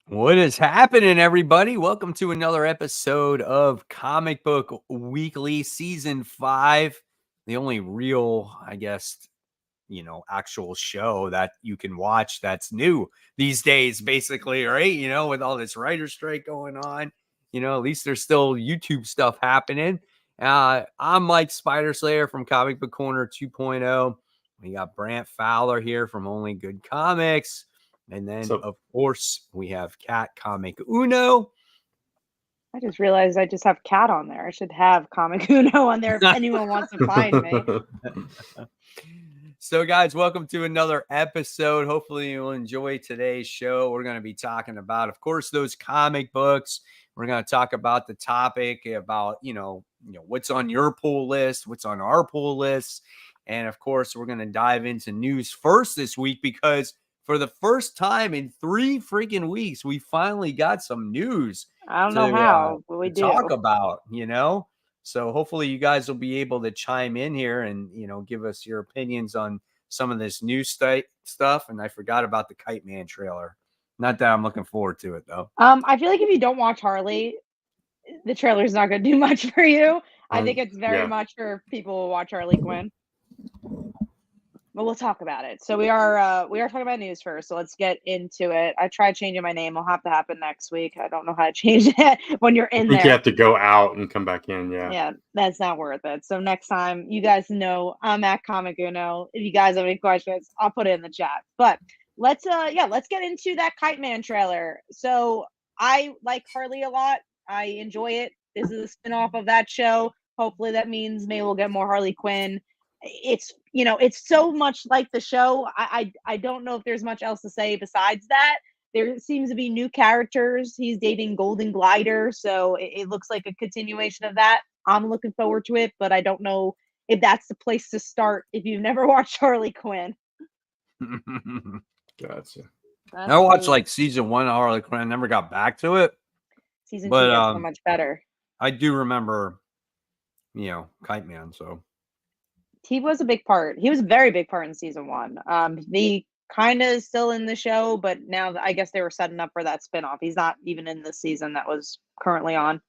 What is happening, everybody? Welcome to another episode of Comic Book Weekly Season 5. The only real, actual show that you can watch that's new these days, basically, right? With all this writer strike going on, at least there's still YouTube stuff happening. I'm Mike Spider Slayer from Comic Book Corner 2.0. We got Brant Fowler here from Only Good Comics. And then, of course, we have Cat Comic Uno. I just realized I just have Cat on there. I should have Comic Uno on there if anyone wants to find me. So, guys, welcome to another episode. Hopefully, you'll enjoy today's show. We're going to be talking about, of course, those comic books. We're going to talk about the topic about, what's on your pull list, what's on our pull list. And, of course, we're going to dive into news first this week because for the first time in 3 freaking weeks, we finally got some news. I don't know how, but we do. Talk about, So hopefully you guys will be able to chime in here and, give us your opinions on some of this new stuff. And I forgot about the Kite Man trailer. Not that I'm looking forward to it, though. I feel like if you don't watch Harley, the trailer is not going to do much for you. I think it's very much for people who watch Harley Quinn. But we'll talk about it. So we are talking about news first. So let's get into it. I tried changing my name. It'll have to happen next week. I don't know how to change it when you're in there. You have to go out and come back in. Yeah, that's not worth it. So next time, you guys know I'm at Comic Uno. If you guys have any questions, I'll put it in the chat. But let's get into that Kite Man trailer. So I like Harley a lot. I enjoy it. This is a spinoff of that show. Hopefully that means maybe we'll get more Harley Quinn. It's so much like the show. I don't know if there's much else to say besides that. There seems to be new characters. He's dating Golden Glider, so it looks like a continuation of that. I'm looking forward to it, but I don't know if that's the place to start if you've never watched Harley Quinn. Gotcha. I watched like season 1 of Harley Quinn. I never got back to it. Season 2 gets so much better. I do remember, Kite Man, so. He was a big part. He was a very big part in season 1. He kind of is still in the show, but now I guess they were setting up for that spinoff. He's not even in this season that was currently on.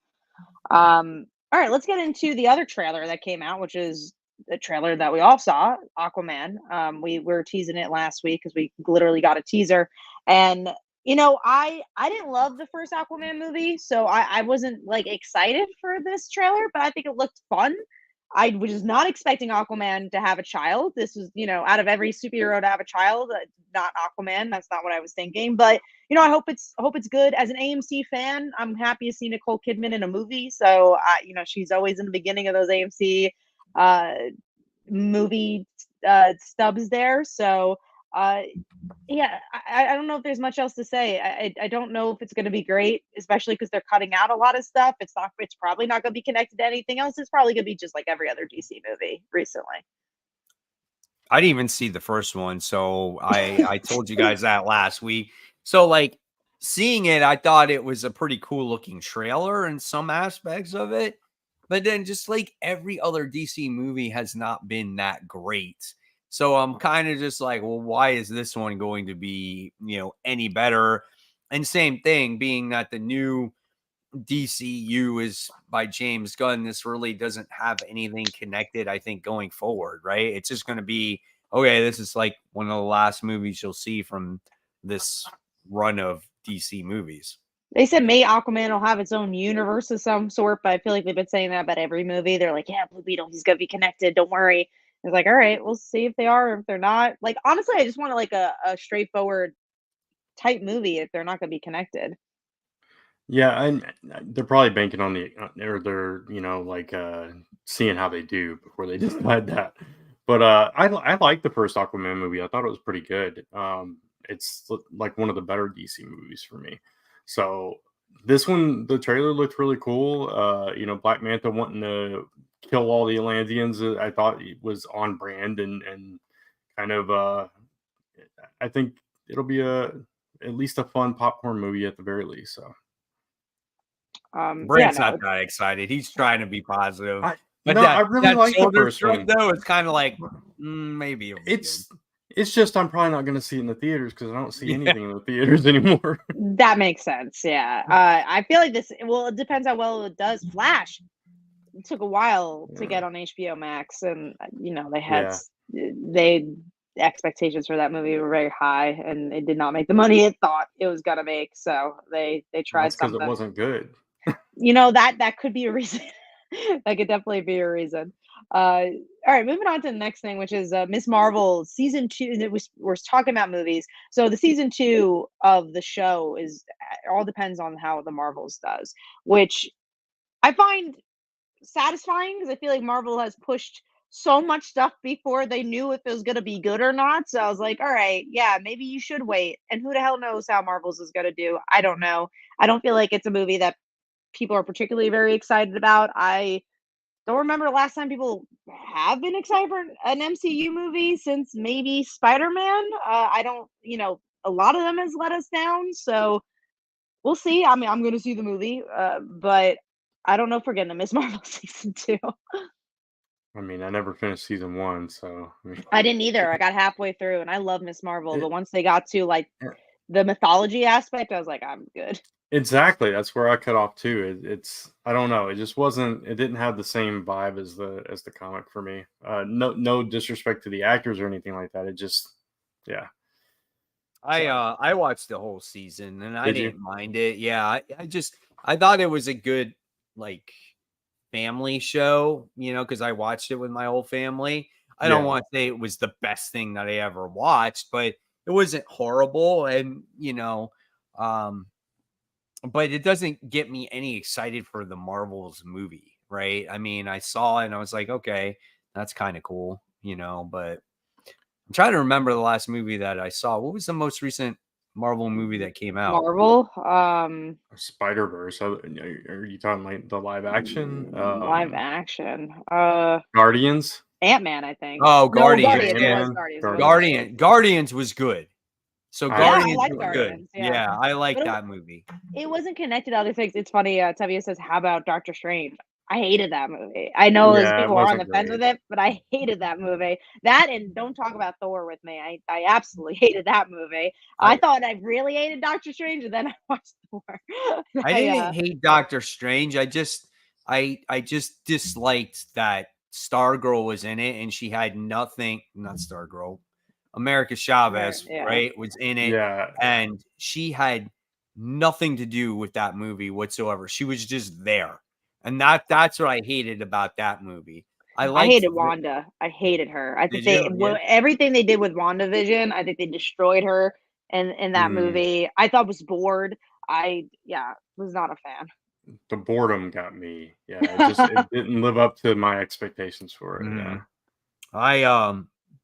All right, let's get into the other trailer that came out, which is the trailer that we all saw, Aquaman. We were teasing it last week because we literally got a teaser. And, I didn't love the first Aquaman movie, so I wasn't like excited for this trailer, but I think it looked fun. I was not expecting Aquaman to have a child. This was, out of every superhero to have a child, not Aquaman. That's not what I was thinking. But, I hope it's good. As an AMC fan, I'm happy to see Nicole Kidman in a movie. So, she's always in the beginning of those AMC movie stubs there. So, I don't know if there's much else to say. I don't know if it's going to be great, especially because they're cutting out a lot of stuff. It's probably not going to be connected to anything else. It's probably going to be just like every other DC movie recently. I didn't even see the first one, so I told you guys that last week. So like seeing it, I thought it was a pretty cool looking trailer in some aspects of it, but then just like every other DC movie has not been that great. So I'm kind of just like, well, why is this one going to be, any better? And same thing, being that the new DCU is by James Gunn, this really doesn't have anything connected, I think, going forward, right? It's just going to be, okay, this is like one of the last movies you'll see from this run of DC movies. They said maybe Aquaman will have its own universe of some sort, but I feel like they've been saying that about every movie. They're like, yeah, Blue Beetle, he's going to be connected. Don't worry. It's like, all right, we'll see if they are or if they're not. Like, honestly, I just want like a straightforward type movie if they're not going to be connected. Yeah, and they're probably banking on they're seeing how they do before they decide that. But I like the first Aquaman movie. I thought it was pretty good. It's like one of the better DC movies for me. So this one, the trailer looked really cool. Black Manta wanting to kill all the Atlanteans, I thought it was on brand and kind of I think it'll be at least a fun popcorn movie at the very least. So Brent's not that excited. He's trying to be positive. I really like the first one. Though it's kind of like maybe it's It's just I'm probably not going to see it in the theaters because I don't see anything in the theaters anymore. That makes sense. Yeah. I feel like this. Well, it depends how well it does. Flash. It took a while to get on HBO Max, and they had Yeah. they expectations for that movie were very high, and it did not make the money it thought it was gonna make. So they tried That's because it something. wasn't good. That could be a reason. That could definitely be a reason. All right, moving on to the next thing, which is Miss Marvel season 2. We're talking about movies, so the season 2 of the show is all depends on how the Marvels does, which I find satisfying because I feel like Marvel has pushed so much stuff before they knew if it was going to be good or not. So I was like, all right, yeah, maybe you should wait. And who the hell knows how Marvel's is going to do? I don't know. I don't feel like it's a movie that people are particularly very excited about. I don't remember the last time people have been excited for an MCU movie since maybe Spider-Man. I don't, a lot of them has let us down. So we'll see. I mean, I'm going to see the movie, but I don't know if we're getting a Miss Marvel season 2. I mean, I never finished season 1, so I mean, I didn't either. I got halfway through, and I love Miss Marvel, it, but once they got to like the mythology aspect, I was like, I'm good. exactly. That's where I cut off too. It's I don't know. It just wasn't. It didn't have the same vibe as the comic for me. No disrespect to the actors or anything like that. It just yeah. I watched the whole season and I Did you? didn't mind it. Yeah, I thought it was a good like family show, because I watched it with my whole family. I don't Yeah. want to say it was the best thing that I ever watched, but it wasn't horrible. And but it doesn't get me any excited for the Marvels movie, right? I mean, I saw it and I was like, okay, that's kind of cool, but I'm trying to remember the last movie that I saw. What was the most recent Marvel movie that came out? Marvel, Spider-Verse. Are you talking like the live action? live action, Guardians. Ant-Man, I think. Oh, No, Guardians. Guardians. It Yeah. was Guardians. Guardians was good. So I Yeah, I Guardians like was good. Guardians. Yeah, Yeah, I like but that movie. it wasn't connected to other things. It's funny. Tevye says, "How about Doctor Strange?" I hated that movie. I know there's Yeah, it people who are on the wasn't fence great. with it, but I hated that movie. That and don't talk about Thor with me. I absolutely hated that movie. I I thought I really hated Doctor Strange, and then I watched Thor. I didn't hate Doctor Strange. I just disliked that Stargirl was in it and she had nothing, not Stargirl, America Chavez, Yeah. right, was in it. Yeah. And she had nothing to do with that movie whatsoever. She was just there. And that's what I hated about that movie. I hated Wanda. I hated her. I think Did you? Yeah. everything they did with WandaVision, I think they destroyed her in that movie. I thought was bored. Was not a fan. The boredom got me. Yeah, it didn't live up to my expectations for it. Yeah.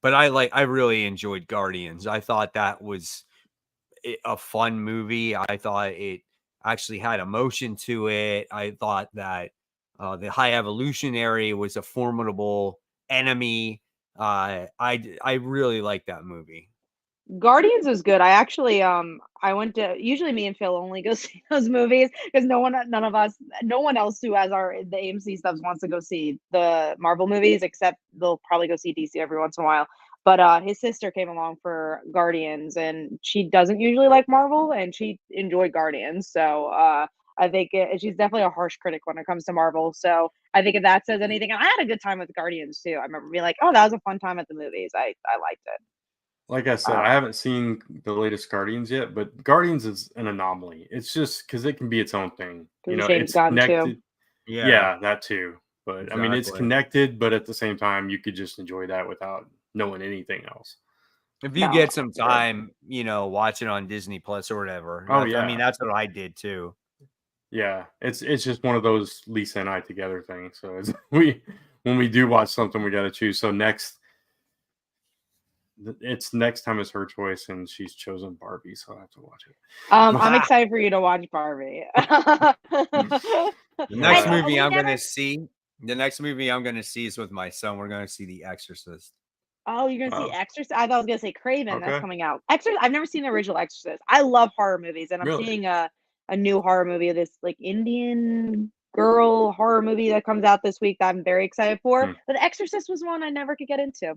But I really enjoyed Guardians. I thought that was a fun movie. I thought it actually had emotion to it. I thought that the High Evolutionary was a formidable enemy. I really like that movie. Guardians is good. I actually I went to usually me and Phil only go see those movies because no one else who has the AMC stuff wants to go see the Marvel movies except they'll probably go see DC every once in a while. But his sister came along for Guardians and she doesn't usually like Marvel and she enjoyed Guardians. So I think she's definitely a harsh critic when it comes to Marvel. So I think if that says anything, and I had a good time with Guardians too. I remember being like, oh, that was a fun time at the movies. I liked it. Like I said, I haven't seen the latest Guardians yet, but Guardians is an anomaly. It's just because it can be its own thing. James It's Gunn, too. connected. Yeah, that too. But I mean, it's Exactly. connected, but at the same time, you could just enjoy that without knowing anything else. If you No, get some for sure. time, watch it on Disney Plus or whatever. Oh, I yeah. mean, that's what I did too. Yeah, it's just one of those Lisa and I together things. So when we do watch something, we got to choose. So next time is her choice, and she's chosen Barbie, so I have to watch it. I'm excited for you to watch Barbie. The next Yeah. movie I'm going to see is with my son. We're going to see The Exorcist. Oh, you're gonna see Oh. Exorcist? I thought I was gonna say Craven. Okay. That's coming out. Exorcist. I've never seen the original Exorcist. I love horror movies, and I'm Really? seeing a new horror movie of this like Indian girl horror movie that comes out this week that I'm very excited for. But The Exorcist was one I never could get into.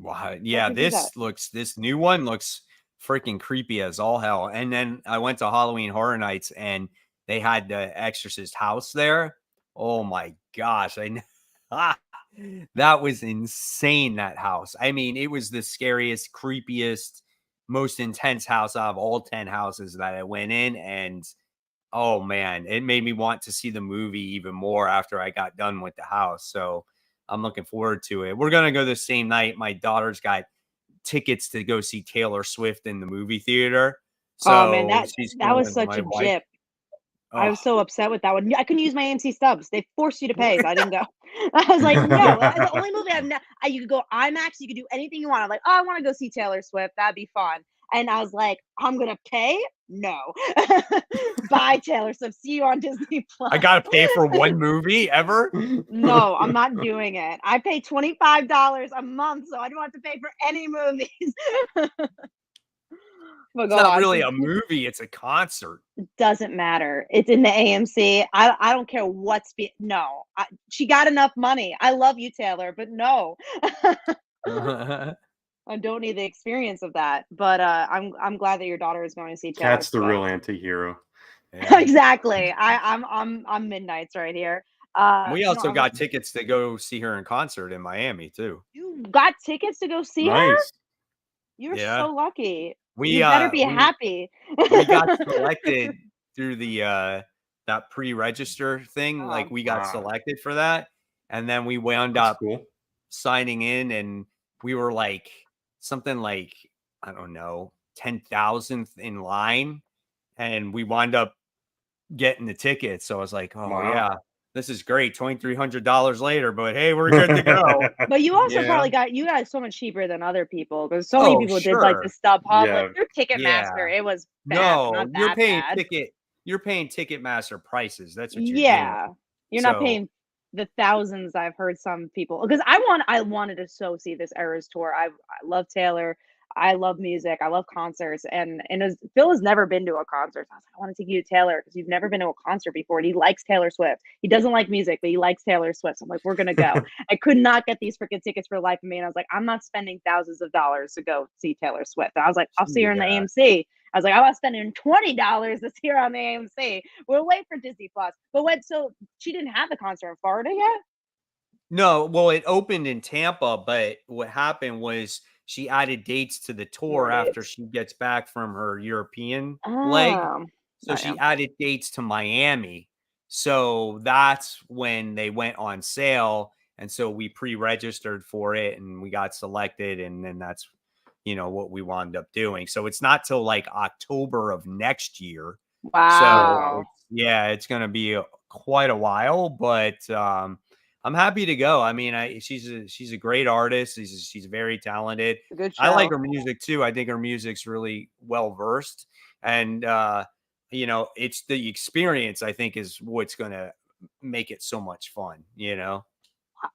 Wow. Yeah, could do that. this new one looks freaking creepy as all hell. And then I went to Halloween Horror Nights and they had the Exorcist house there. Oh my gosh. That was insane, that house. I mean, it was the scariest, creepiest, most intense house out of all 10 houses that I went in. And oh man, it made me want to see the movie even more after I got done with the house. So I'm looking forward to it. We're gonna go the same night. My daughter's got tickets to go see Taylor Swift in the movie theater. Oh man, So she's that going was with such my a wife. jip. I Oh, was so upset with that one. I couldn't use my AMC stubs. They forced you to pay, so I didn't go. I was like, no. The only movie you could go IMAX. You could do anything you want. I'm like, oh, I want to go see Taylor Swift. That'd be fun. And I was like, I'm gonna pay. No. Bye, Taylor Swift. See you on Disney Plus. I gotta pay for one movie ever. No, I'm not doing it. I pay $25 a month, so I don't have to pay for any movies. Oh, It's not really a movie; it's a concert. doesn't matter. It's in the AMC. I don't care what's no. She got enough money. I love you, Taylor, but no. I don't need the experience of that. But I'm glad that your daughter is going to see Taylor Cat's the real anti-hero. Yeah. Exactly. I'm Midnight's right here. We also no, got tickets to go see her in concert in Miami too. You got tickets to go see her? Nice. You're Yeah. so lucky. We You better be happy. we got selected through the that pre-register thing. Oh, Like we got wow. selected for that, and then we wound That's up cool. signing in, and we were like something like, I don't know, 10,000th in line, and we wound up getting the tickets. So I was like, oh Wow. yeah, this is great. $2,300 later, but hey, we're good to go. But you also Yeah. probably got so much cheaper than other people because so many Oh, people did like the sure. StubHub, Yeah. like through Ticketmaster. Yeah. It was bad, No, not you're that paying bad. Ticketmaster prices. That's what you're doing. Yeah, you're not So paying the thousands I've heard some people because I wanted to so see this Eras tour. I love Taylor. I love music. I love concerts, and Phil has never been to a concert. So I was like, I want to take you to Taylor because you've never been to a concert before. And he likes Taylor Swift. He doesn't like music, but he likes Taylor Swift. So I'm like, we're gonna go. I could not get these freaking tickets for the life of me, and I was like, I'm not spending thousands of dollars to go see Taylor Swift. And I was like, I'll see her in the yeah. AMC. I was like, I'm not spending $20 to see her on the AMC. We'll wait for Disney Plus. But so she didn't have the concert in Florida yet? No, well, it opened in Tampa, but what happened was she added dates to the tour Right. after she gets back from her European leg. Oh, So I she am. added dates to Miami. So that's when they went on sale. And so we pre-registered for it and we got selected. And then that's, what we wound up doing. So it's not till like October of next year. Wow. So it's going to be quite a while, but I'm happy to go. I mean, she's a great artist. She's very talented. It's a good show. I like her music too. I think her music's really well versed, and it's the experience. I think is what's going to make it so much fun.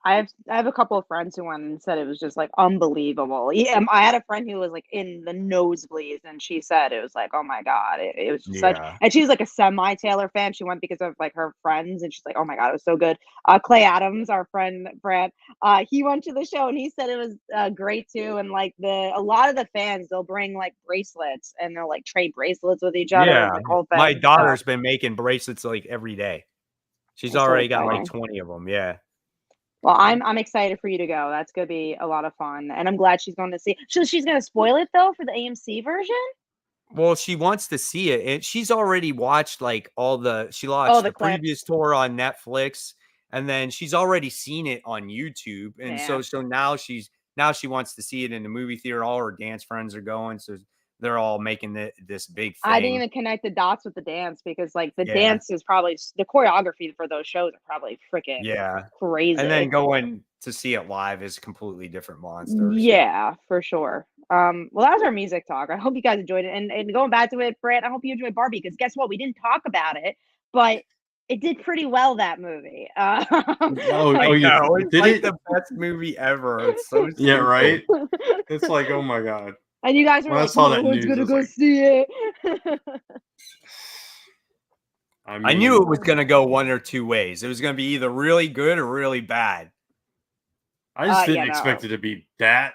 I have a couple of friends who went and said it was just like unbelievable. Yeah, I had a friend who was like in the nosebleeds, and she said it was like, oh my god, it was just such. And she's like a semi Taylor fan. She went because of like her friends, and she's like, oh my god, it was so good. Clay Adams, our friend Brad, he went to the show and he said it was great too. And like a lot of the fans, they'll bring like bracelets and they'll like trade bracelets with each other. Yeah, And the whole thing. my daughter's been making bracelets like every day. She's That's so already got like exciting. 20 of them. Yeah. Well, I'm excited for you to go. That's gonna be a lot of fun, and I'm glad she's going to see. So she's gonna spoil it though for the AMC version. Well, she wants to see it, and she's already watched like she watched the clips. previous tour on Netflix, and then she's already seen it on YouTube, and Yeah. so now she wants to see it in the movie theater. All her dance friends are going, so they're all making this big thing. I didn't even connect the dots with the dance because like the Yeah. dance is probably the choreography for those shows are probably freaking crazy. And then going to see it live is a completely different monster. Yeah, for sure. Well, that was our music talk. I hope you guys enjoyed it. And going back to it, Brett, I hope you enjoyed Barbie because guess what? We didn't talk about it, but it did pretty well, that movie. I you know. It's did like it? the best movie ever. It's so Yeah, stupid. right. It's like, oh my god. And you guys were When I like, saw no that one's news, I gonna was go like- see it. I knew it was going to go one or two ways. It was going to be either really good or really bad. I just didn't yeah, expect it to be that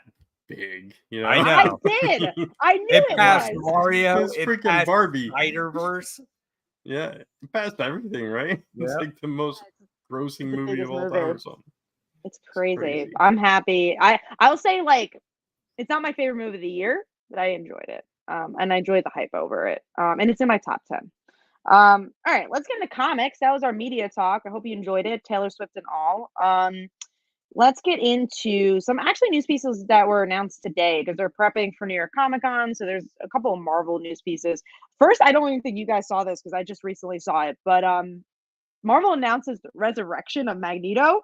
big. You know, I I know. did. I knew It it passed was. Mario. It's It freaking passed Barbie. Spider-Verse. Yeah, it passed everything, right? It's Yeah. like the most grossing It's the movie of biggest all time or movie. something. It's crazy. crazy. I'm happy. I'll say like it's not my favorite movie of the year, but I enjoyed it. And I enjoyed the hype over it. And it's in my top 10. All right, let's get into comics. That was our media talk. I hope you enjoyed it, Taylor Swift and all. Let's get into some actually news pieces that were announced today because they're prepping for New York Comic Con. So there's a couple of Marvel news pieces. First, I don't even think you guys saw this because I just recently saw it, but Marvel announces the resurrection of Magneto.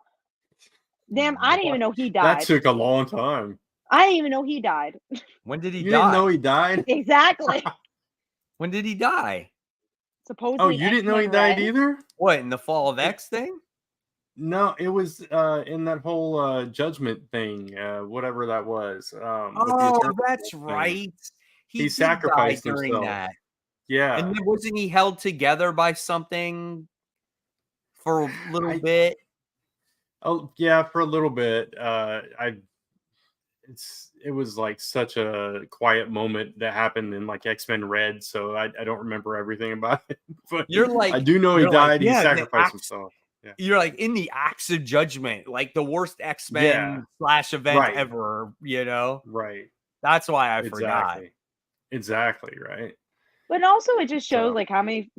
Damn, I didn't even know he That died. took a long time. I didn't even know he died. When did he You die? didn't know he died? Exactly. When did he die? Supposedly. Oh, you didn't know he X-Men died Red. either? What, in the Fall of X thing? No, it was in that whole judgment thing, whatever that was. With the Oh, Eternal that's thing. right. He did sacrificed die during himself. that. Yeah. And then wasn't he held together by something for a little bit? Oh yeah, for a little bit. It was like such a quiet moment that happened in like X-Men Red, so I don't remember everything about it. But You're like, I do know he you're like, died. He yeah, the sacrificed acts, himself. Yeah. you're like in the acts of judgment, like the worst Yeah. X-Men / event Right. ever, you know? Right. That's why I forgot. Exactly. Right. But also, it just shows So like how many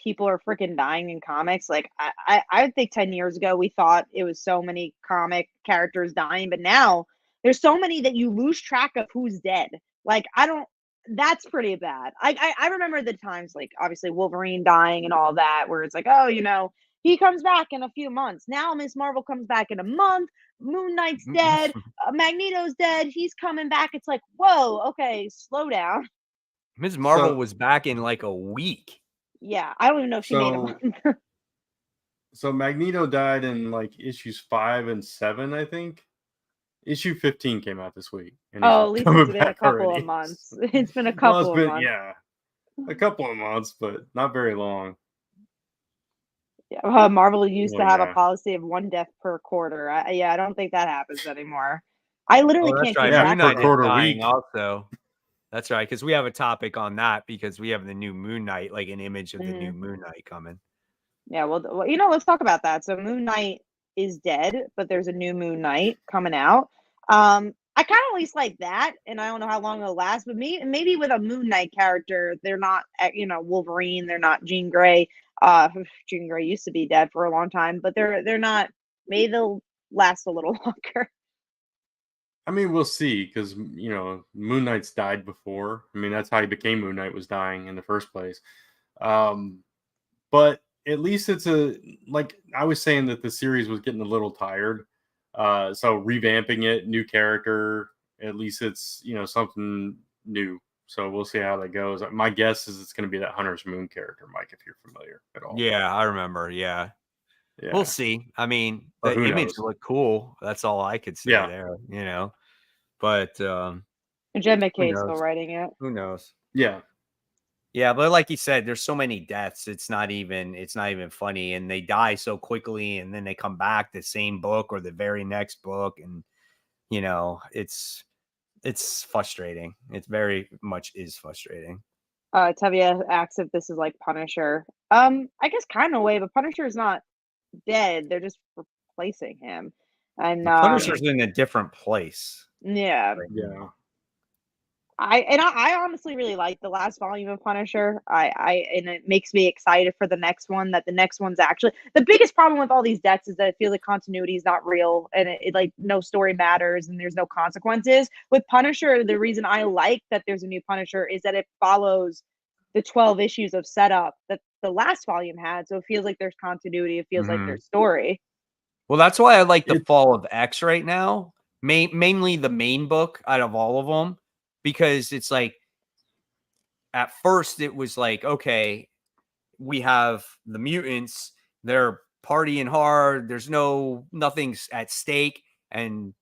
people are freaking dying in comics. Like I think 10 years ago we thought it was so many comic characters dying, but now there's so many that you lose track of who's dead. Like I don't. That's pretty bad. I remember the times like obviously Wolverine dying and all that, where it's like, oh, he comes back in a few months. Now Miss Marvel comes back in a month. Moon Knight's dead. Magneto's dead. He's coming back. It's like, whoa, okay, slow down. Ms. Marvel was back in like a week. Yeah, I don't even know if she made a month. So Magneto died in like issues 5 and 7, I think. Issue 15 came out this week. And at least it's been a couple of months. It's been a couple of months. Yeah, a couple of months, but not very long. Yeah, Marvel used to have a policy of 1 death per quarter. I don't think that happens anymore. I literally can't keep track. Moon Knight per quarter is dying week. also. That's right, because we have a topic on that because we have the new Moon Knight, like an image of the new Moon Knight coming. Yeah, well, let's talk about that. So Moon Knight is dead, but there's a new Moon Knight coming out. I kind of at least like that, and I don't know how long it'll last, but maybe with a Moon Knight character, they're not, Wolverine, they're not Jean Grey. Jean Grey used to be dead for a long time, but they're not. Maybe they'll last a little longer. I mean, we'll see, because Moon Knight's died before. I mean, that's how he became Moon Knight, was dying in the first place. But at least it's like I was saying that the series was getting a little tired. So revamping it, new character, at least it's something new. So we'll see how that goes. My guess is it's going to be that Hunter's Moon character, Mike, if you're familiar at all. Yeah, I remember. Yeah. We'll see. I mean, the image looked cool. That's all I could say there, But Jed McKay is still writing it. Who knows? Yeah. Yeah, but like you said, there's so many deaths. It's not even funny, and they die so quickly, and then they come back the same book or the very next book, and it's frustrating. It very much is frustrating. Tevia asks if this is like Punisher. I guess kind of way, but Punisher is not dead. They're just replacing him. And Punisher's in a different place. Yeah. Yeah. I honestly really like the last volume of Punisher. And it makes me excited for the next one. That the next one's actually the biggest problem with all these deaths is that it feels like continuity is not real, and it like no story matters and there's no consequences. With Punisher, the reason I like that there's a new Punisher is that it follows the 12 issues of setup that the last volume had, so it feels like there's continuity. It feels like there's story. Well, that's why I like the Fall of X right now. Mainly the main book out of all of them. Because it's like, at first it was like, okay, we have the mutants, they're partying hard, there's nothing's at stake, and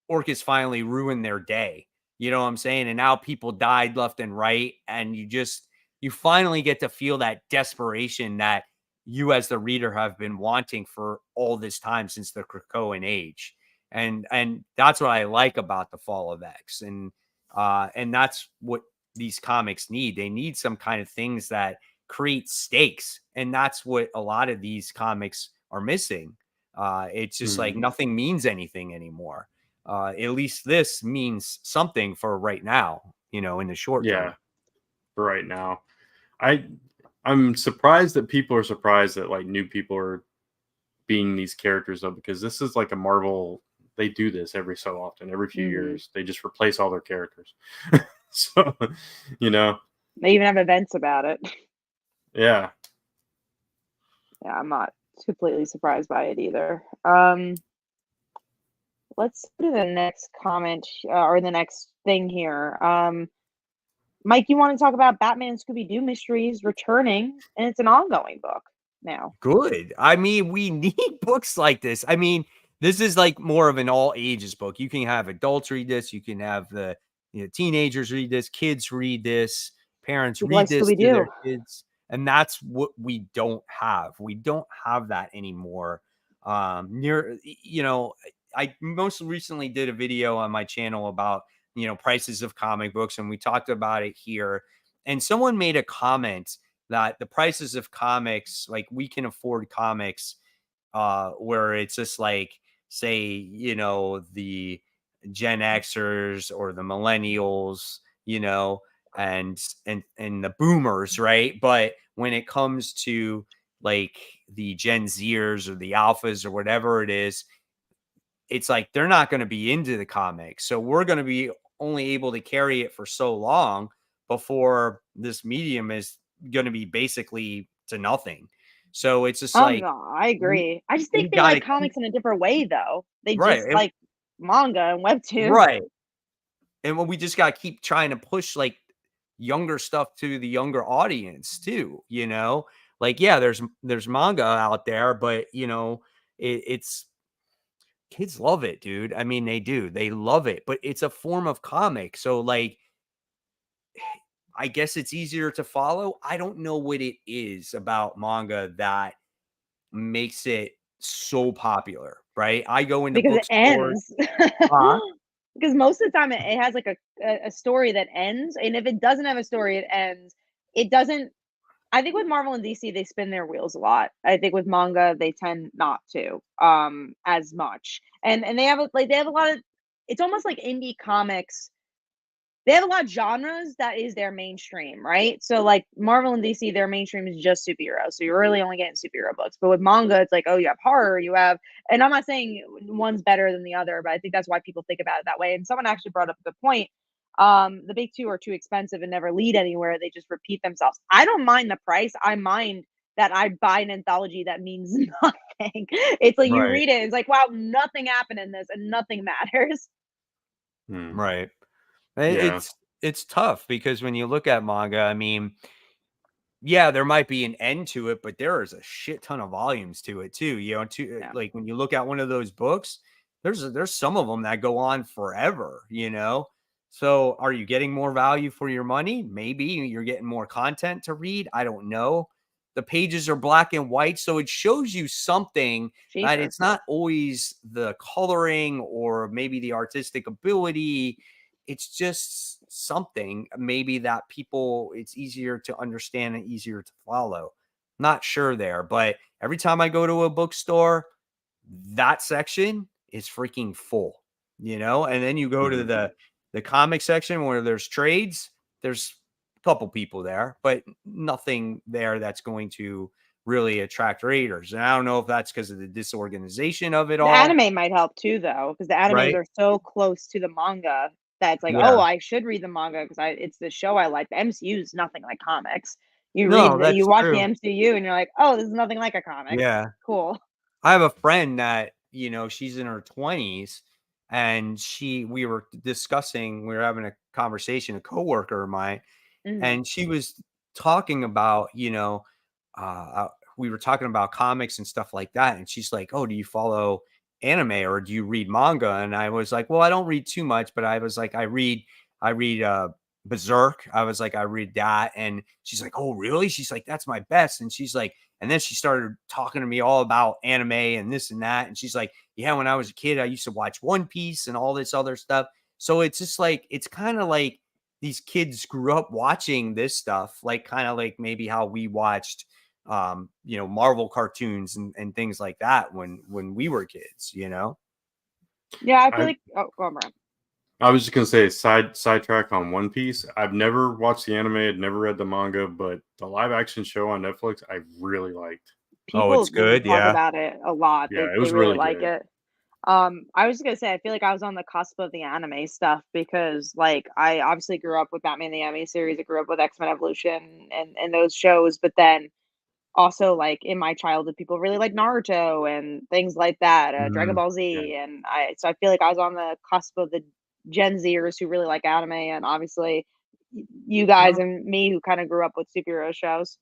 Orcus finally ruined their day. You know what I'm saying? And now people died left and right, and you finally get to feel that desperation that you as the reader have been wanting for all this time since the Krakoan age. and that's what I like about the Fall of X, and that's what these comics need. They need some kind of things that create stakes, and that's what a lot of these comics are missing. It's just like nothing means anything anymore. At least this means something for right now, in the short term. For right now. I'm surprised that people are surprised that like new people are being these characters though, because this is like a Marvel. They do this every so often, every few years. They just replace all their characters. So, they even have events about it. Yeah. Yeah, I'm not completely surprised by it either. Let's go to the next comment or the next thing here. Mike, you want to talk about Batman Scooby-Doo Mysteries returning, and it's an ongoing book now. Good. I mean, we need books like this. I mean, this is like more of an all ages book. You can have adults read this. You can have the teenagers read this. Kids read this. Parents read this to their kids. And that's what we don't have. We don't have that anymore. I most recently did a video on my channel about prices of comic books, and we talked about it here. And someone made a comment that the prices of comics, like we can afford comics where it's just like, say, the Gen Xers or the millennials, and the boomers, right? But when it comes to like the Gen Zers or the alphas or whatever it is, it's like they're not going to be into the comics. So we're going to be only able to carry it for so long before this medium is going to be basically to nothing. So it's just like, no, I agree. I just think they like comics in a different way, though. They just like manga and webtoons. Right. And we just got to keep trying to push like younger stuff to the younger audience too, like, yeah, there's manga out there, but it's kids love it, dude. I mean, they love it, but it's a form of comic. So like, I guess it's easier to follow. I don't know what it is about manga that makes it so popular, right? I go into because bookstores. It ends. Because most of the time it has like a story that ends, and if it doesn't have a story, it ends. It doesn't. I think with Marvel and DC, they spin their wheels a lot. I think with manga, they tend not to as much, and they have a lot of. It's almost like indie comics. They have a lot of genres that is their mainstream, right? So like Marvel and DC, their mainstream is just superheroes. So you're really only getting superhero books. But with manga, it's like, oh, you have horror, and I'm not saying one's better than the other, but I think that's why people think about it that way. And someone actually brought up a good point. The big two are too expensive and never lead anywhere. They just repeat themselves. I don't mind the price. I mind that I buy an anthology that means nothing. It's like you read it, it's like, wow, nothing happened in this and nothing matters. Right. Yeah. It's tough because when you look at manga, I mean, yeah, there might be an end to it, but there is a shit ton of volumes to it too. Like when you look at one of those books, there's some of them that go on forever, So are you getting more value for your money? Maybe you're getting more content to read. I don't know. The pages are black and white, so it shows you something that it's not always the coloring or maybe the artistic ability. It's just something maybe that it's easier to understand and easier to follow. Not sure there, but every time I go to a bookstore, that section is freaking full, and then you go to the comic section where there's trades, there's a couple people there, but nothing there that's going to really attract readers. And I don't know if that's because of the disorganization of it all. The anime might help too, though, because the animes are so close to the manga that it's like, oh, I should read the manga because it's the show I like. The MCU is nothing like comics. You watch the MCU and you're like, oh, this is nothing like a comic. Yeah. Cool. I have a friend that, she's in her 20s and we were having a conversation, a coworker of mine, and she was talking about, we were talking about comics and stuff like that. And she's like, oh, do you follow anime or do you read manga? And I was like, well, I don't read too much, but I was like, I read Berserk. I was like, I read that. And she's like, oh, really? She's like, that's my best. And she's like, and then she started talking to me all about anime and this and that. And she's like, yeah, when I was a kid, I used to watch One Piece and all this other stuff. So it's just like, it's kind of like these kids grew up watching this stuff, like kind of like maybe how we watched, Marvel cartoons and things like that when we were kids, Yeah, I feel like. Oh, go on, Brian. I was just gonna say sidetrack on One Piece. I've never watched the anime, I'd never read the manga, but the live action show on Netflix I really liked. People it's good. talk Yeah. about it a lot. Yeah, They, it was they really really like good. it. I was just gonna say I feel like I was on the cusp of the anime stuff because like I obviously grew up with Batman the Anime series. I grew up with X-Men Evolution and those shows, but then also like in my childhood people really like Naruto and things like that, Dragon Mhm. Ball Yeah. Z, and I feel like I was on the cusp of the Gen Zers who really like anime, and obviously you guys Well, and me who kind of grew up with superhero shows.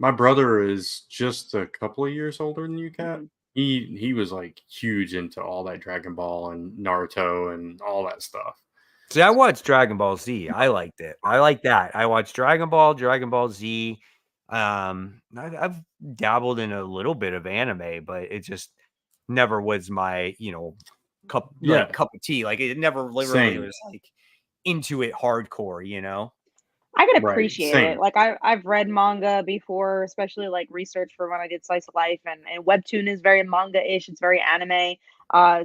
my brother is just a couple of years older than you, Kat. Hmm. He was like huge into all that Dragon Ball and Naruto and all that stuff. See, I watched Dragon Ball Z. I liked it. I like that. I watched Dragon Ball Z. I've dabbled in a little bit of anime, but it just never was my, cup Yeah, cup of tea. Like it never literally same. was like into it hardcore. I can Right, appreciate it. same. Like I've read manga before, especially like research for when I did Slice of Life, and Webtoon is very manga-ish. It's very anime.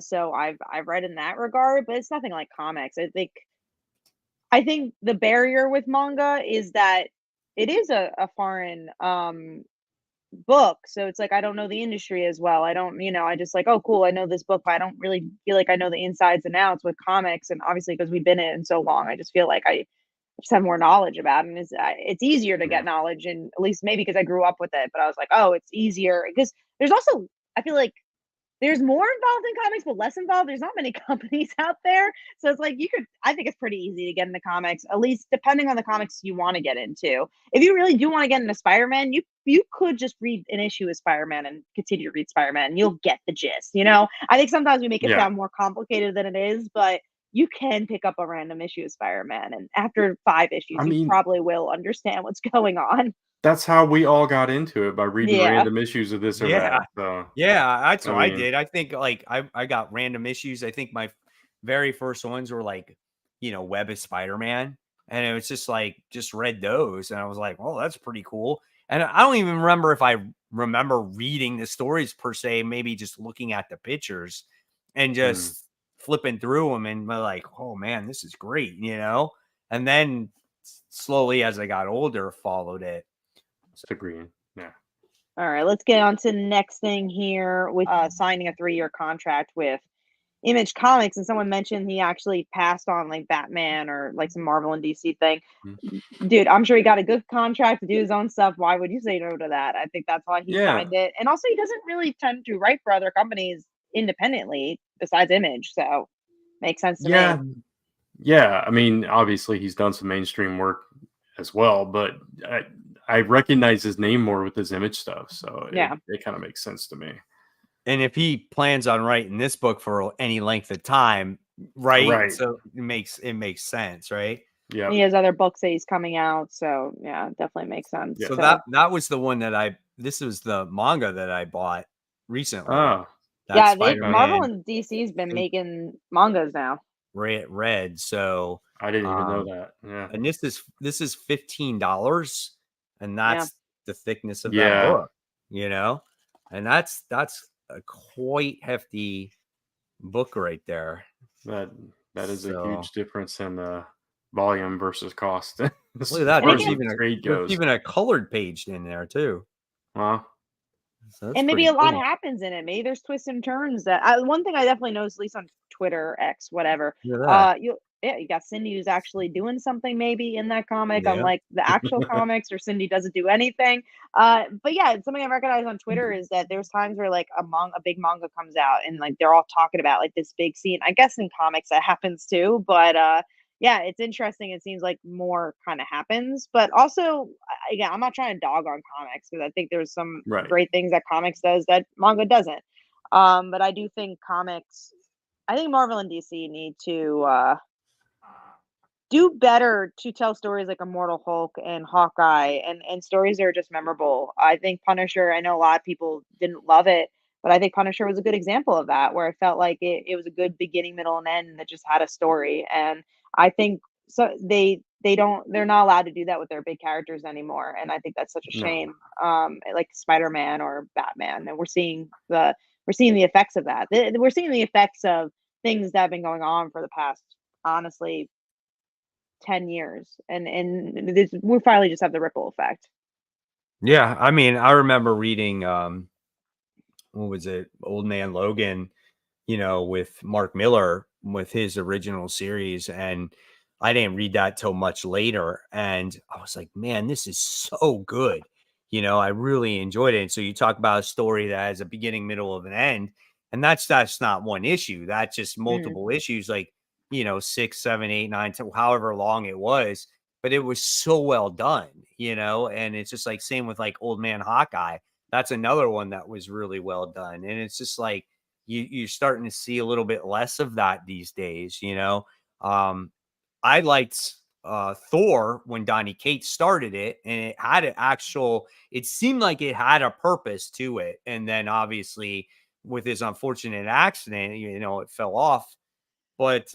So I've read in that regard, but it's nothing like comics. I think the barrier with manga is that it is a foreign book. So it's like I don't know the industry as well. I don't, I just like, oh cool, I know this book, but I don't really feel like I know the insides and outs with comics. And obviously because we've been in it so long, I just feel like I just have more knowledge about it. And it's easier to Yeah. get knowledge, and at least maybe because I grew up with it. But I was like, oh, it's easier because there's also I feel like there's more involved in comics, but less involved. There's not many companies out there, so it's like I think it's pretty easy to get into comics, at least depending on the comics you want to get into. If you really do want to get into Spider-Man, you could just read an issue of Spider-Man and continue to read Spider-Man, and you'll get the gist. I think sometimes we make it Yeah. sound more complicated than it is, but you can pick up a random issue of Spider-Man, and after 5 issues, I you mean, probably will understand what's going on. that's how we all got into it, by reading Yeah. random issues of this or Yeah. that. So, Yeah, that's I what I mean, did. I think like I got random issues. I think my very first ones were like, Web of Spider-Man. And it was just like just read those. And I was like, oh, that's pretty cool. And I don't even remember if I remember reading the stories per se, maybe just looking at the pictures and mm, just flipping through them and like, oh man, this is great. And then slowly as I got older, followed it. agreeing. Yeah. All right, let's get on to the next thing here with signing a 3-year contract with Image Comics. And someone mentioned he actually passed on like Batman or like some Marvel and DC thing. Mm. Dude, I'm sure he got a good contract to do his own stuff. Why would you say no to that? I think that's why he Yeah. signed it. And also, he doesn't really tend to write for other companies independently besides Image. So makes sense to Yeah. me. Yeah. I mean, obviously, he's done some mainstream work as well, but I recognize his name more with his Image stuff. So Yeah. it kind of makes sense to me. And if he plans on writing this book for any length of time, right? Right. So it makes sense, right? Yeah. He has other books that he's coming out. So yeah, definitely makes sense. Yeah. So So that was the one that this was the manga that I bought recently. Oh, That yeah, Marvel Spider-Man and DC's been making mangas now. read. So I didn't even know that. Yeah. and this is $15, and that's the thickness of that Yeah. book, and that's a quite hefty book right there. That is a So- huge difference in volume versus cost. Look at that. There's There's even a colored page in there too. Huh? So that's And maybe pretty a lot cool. happens in it. Maybe there's twists and turns one thing I definitely noticed, at least on Twitter, X, whatever. Look at that. You got Cindy who's actually doing something maybe in that comic, Yeah. unlike the actual comics where Cindy doesn't do anything. But yeah, something I recognize on Twitter is that there's times where like a big manga comes out and like they're all talking about like this big scene. I guess in comics that happens too, but yeah, it's interesting. It seems like more kind of happens, but also again, I'm not trying to dog on comics because I think there's some Right. great things that comics does that manga doesn't. But I do think I think Marvel and DC need to do better to tell stories like Immortal Hulk and Hawkeye, and stories that are just memorable. I think Punisher, I know a lot of people didn't love it, but I think Punisher was a good example of that, where it felt like it was a good beginning, middle, and end that just had a story. And I think so they're not allowed to do that with their big characters anymore. And I think that's such a No. shame. Like Spider-Man or Batman, and we're seeing the effects of that. We're seeing the effects of things that have been going on for the past, honestly, 10 years, and we finally just have the ripple effect. Yeah, I mean, I remember reading what was it, Old Man Logan, with Mark Miller with his original series, and I didn't read that till much later, and I was like, man, this is so good. I really enjoyed it. And so you talk about a story that has a beginning, middle, of an end, and that's not one issue. That's just multiple issues, like 6, 7, 8, 9, 10, however long it was. But it was so well done, and it's just like same with like Old Man Hawkeye. That's another one that was really well done. And it's just like you're starting to see a little bit less of that these days, I liked Thor when Donny Cates started it, and it had it seemed like it had a purpose to it. And then obviously with his unfortunate accident, it fell off. But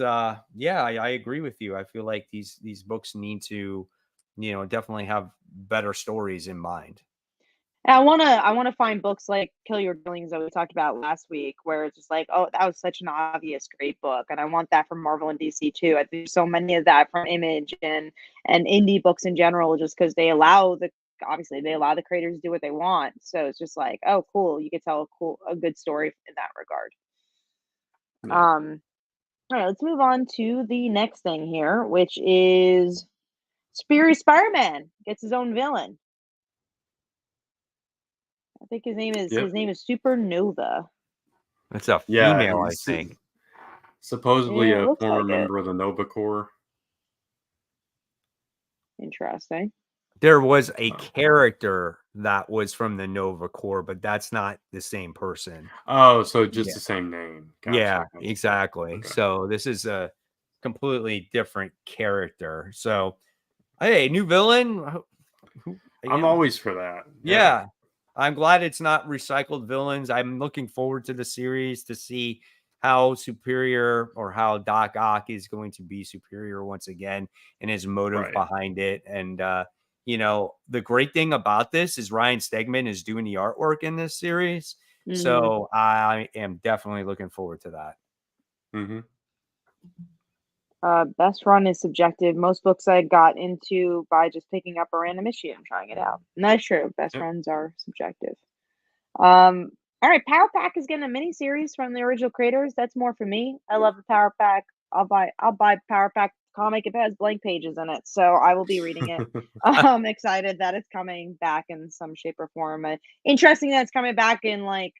yeah, I agree with you. I feel like these books need to, definitely have better stories in mind. And I wanna find books like Kill Your Darlings that we talked about last week, where it's just like, oh, that was such an obvious great book, and I want that from Marvel and DC too. I think so many of that from Image and indie books in general, just because obviously they allow the creators to do what they want. So it's just like, oh, cool, you could tell a good story in that regard. Yeah. All right, let's move on to the next thing here, which is Spider-Man gets his own villain. I think his name is Yep. Supernova. It's a Yeah, female, I he's think. supposedly Yeah, it a looks former like it. member of the Nova Corps. Interesting. There was a Oh. character that was from the Nova Corps, but that's not the same person. Oh, so just Yeah. the same name. Yeah, Gotcha. exactly. Okay. So this is a completely different character. So, hey, new villain. I'm always for that. Yeah. I'm glad it's not recycled villains. I'm looking forward to the series to see how superior, or how Doc Ock is going to be superior once again, and his motive Right. behind it. And the great thing about this is Ryan Stegman is doing the artwork in this series. So I am definitely looking forward to that. Mm-hmm. Best run is subjective. Most books I got into by just picking up a random issue and trying it out. And that's true. Best Yep. runs are subjective. All right, Power Pack is getting a mini series from the original creators. That's more for me. I love the Power Pack. I'll buy Power Pack comic if it has blank pages in it. So I will be reading it. I'm excited that it's coming back in some shape or form. Interesting that it's coming back in, like,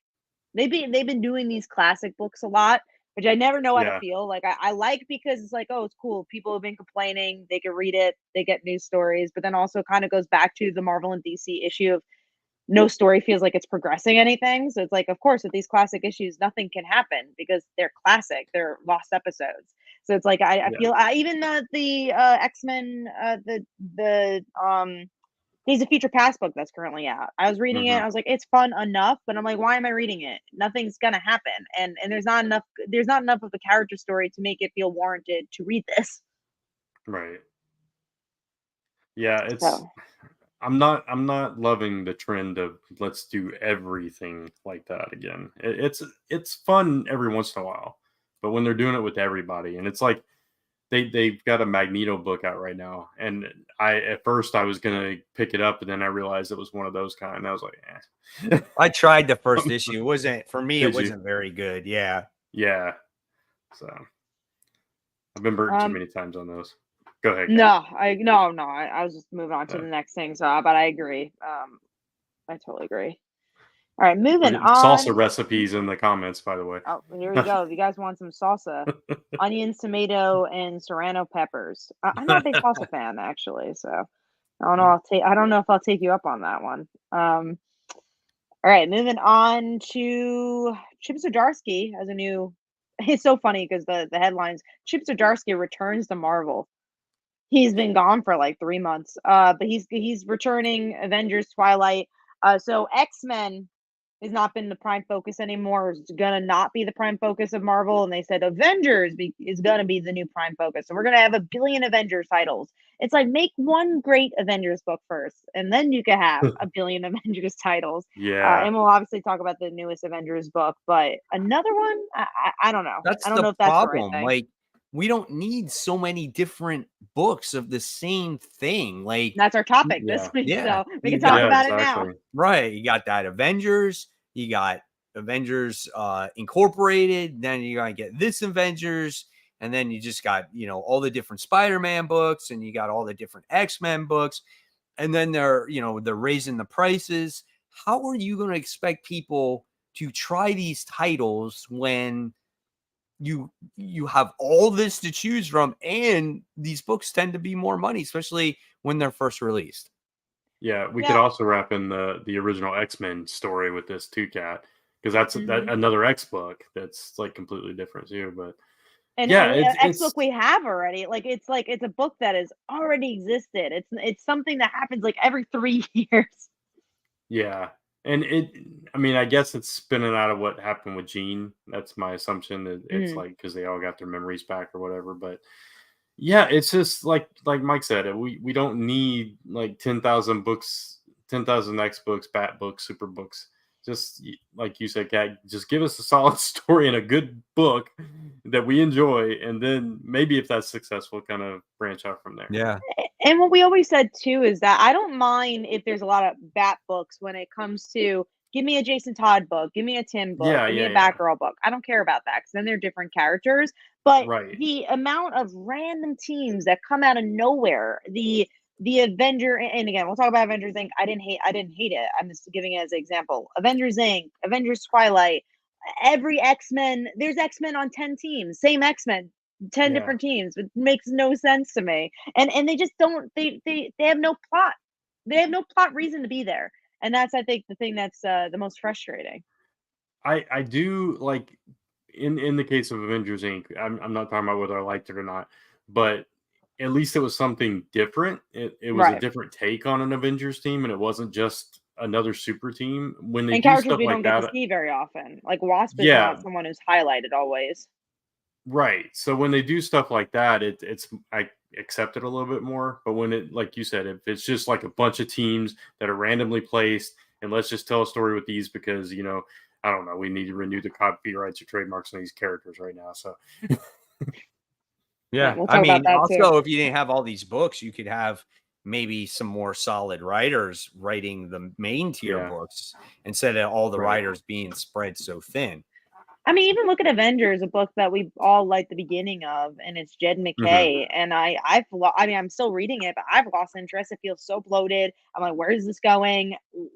they've been doing these classic books a lot, which I never know how to Yeah. feel. Like I like, because it's like, oh, it's cool. People have been complaining. They can read it. They get news stories. But then also kind of goes back to the Marvel and DC issue of no story feels like it's progressing anything. So it's like, of course, with these classic issues, nothing can happen because they're classic. They're lost episodes. So it's like I Yeah. feel even the X-Men the Days of Future Past book that's currently out. I was reading it. I was like, it's fun enough, but I'm like, why am I reading it? Nothing's gonna happen, and there's not enough. There's not enough of a character story to make it feel warranted to read this. Right. Yeah, it's So I'm not loving the trend of let's do everything like that again. It's fun every once in a while, but when they're doing it with everybody, and it's like they've got a Magneto book out right now, and at first I was gonna pick it up, and then I realized it was one of those kind, and I was like, eh. I tried the first issue. It wasn't for me. It Did you? wasn't very good. Yeah. Yeah. So I've been burnt too many times on those. Go ahead. Kat. no, I was just moving on to the next thing. So, but I agree. I totally agree. All right, moving Salsa on. recipes in the comments, by the way. Oh, here we go. If you guys want some salsa, onions, tomato, and serrano peppers. I'm not a big salsa fan, actually. So I don't know. I don't know if I'll take you up on that one. All right, moving on to Chip Zdarsky as a new. It's so funny because the headlines: Chip Zdarsky returns to Marvel. He's been gone for like 3 months. But he's returning Avengers Twilight. So X-Men has not been the prime focus anymore. It's gonna not be the prime focus of Marvel, and they said is gonna be the new prime focus. So we're gonna have a billion Avengers titles. It's like make one great Avengers book first, and then you can have a billion Avengers titles. Yeah. And we'll obviously talk about the newest Avengers book, but another one, I don't know. That's I don't the know if that's the right problem. thing. Like, we don't need so many different books of the same thing. Like, That's our topic this Yeah. week, Yeah, so we you can talk got- about it now. exactly. right. You got that Avengers, you got Avengers Incorporated, then you're gonna get this Avengers, and then you just got, all the different Spider-Man books, and you got all the different X-Men books, and then they're raising the prices. How are you going to expect people to try these titles when you have all this to choose from, and these books tend to be more money, especially when they're first released? Yeah, we Yeah. could also wrap in the original X-Men story with this too, Cat, because that's Mhm. another X book that's like completely different too. But And yeah, X book we have already. Like it's a book that has already existed. It's something that happens like every 3 years. yeah, and I mean, I guess it's spinning out of what happened with Jean. That's my assumption. It's Mhm. like because they all got their memories back or whatever. But yeah, it's just like Mike said, we don't need like 10,000 books, 10,000 X books, Bat books, Super books. Just like you said, Kat, just give us a solid story and a good book that we enjoy, and then maybe if that's successful, kind of branch out from there. Yeah. And what we always said too is that I don't mind if there's a lot of Bat books when it comes to give me a Jason Todd book, give me a Tim book, Yeah, give me yeah, a yeah. Batgirl book. I don't care about that because then they're different characters. But Right. the amount of random teams that come out of nowhere, the Avenger, and again, we'll talk about Avengers Inc. I didn't hate it. I'm just giving it as an example. Avengers Inc., Avengers Twilight, every X-Men, there's X-Men on 10 teams, same X-Men, 10 Yeah. different teams. It makes no sense to me. And they just don't they have no plot. They have no plot reason to be there. And that's I think the thing that's the most frustrating. I do like in the case of Avengers Inc. I'm not talking about whether I liked it or not, but at least it was something different. It was a Right. different take on an Avengers team, and it wasn't just another super team. When they And do characters stuff we don't like get to that, see very often. Like Wasp is yeah, not someone who's highlighted always. right. So when they do stuff like that, it's I accept it a little bit more. But when it, like you said, if it's just like a bunch of teams that are randomly placed, and let's just tell a story with these because I don't know, we need to renew the copyrights or trademarks on these characters right now. So Yeah, Yeah. we'll I talk about mean, that too. also, if you didn't have all these books, you could have maybe some more solid writers writing the main tier yeah, books instead of all the right. writers being spread so thin. I mean, even look at Avengers, a book that we all like the beginning of, and it's Jed Hmm. McKay. And I mean, I'm still reading it, but I've lost interest. It feels so bloated. I'm like, where is this going? I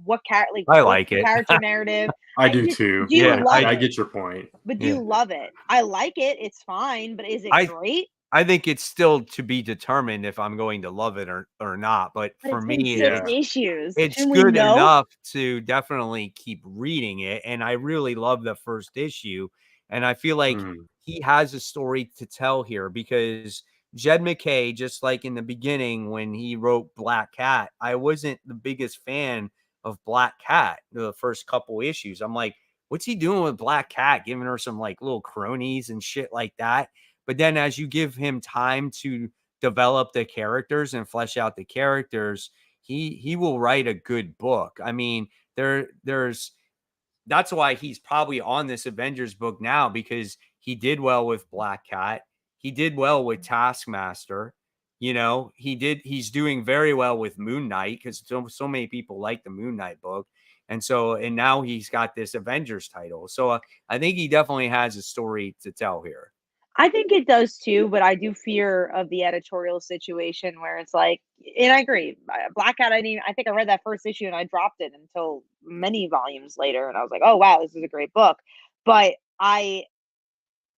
What's like the it. character narrative? I do Do too. you Yeah, love I it? get your point. But do yeah. you love it? I like it. It's fine, but is it I great? I think it's still to be determined if I'm going to love it or not. But But for it's been me, six Yeah. issues. it's Shouldn't we good know? enough to definitely keep reading it. And I really love the first issue. And I feel like Mhm. he has a story to tell here because Jed McKay, just like in the beginning when he wrote Black Cat, I wasn't the biggest fan of Black Cat the first couple issues. I'm like, what's he doing with Black Cat? Giving her some like little cronies and shit like that. But then as you give him time to develop the characters and flesh out the characters, he will write a good book. I mean, there's that's why he's probably on this Avengers book now because he did well with Black Cat. He did well with Taskmaster. He's doing very well with Moon Knight because so many people like the Moon Knight book. And now he's got this Avengers title. So I think he definitely has a story to tell here. I think it does too, but I do fear of the editorial situation where it's like, and I agree. Black Cat, I think I read that first issue and I dropped it until many volumes later, and I was like, oh wow, this is a great book. But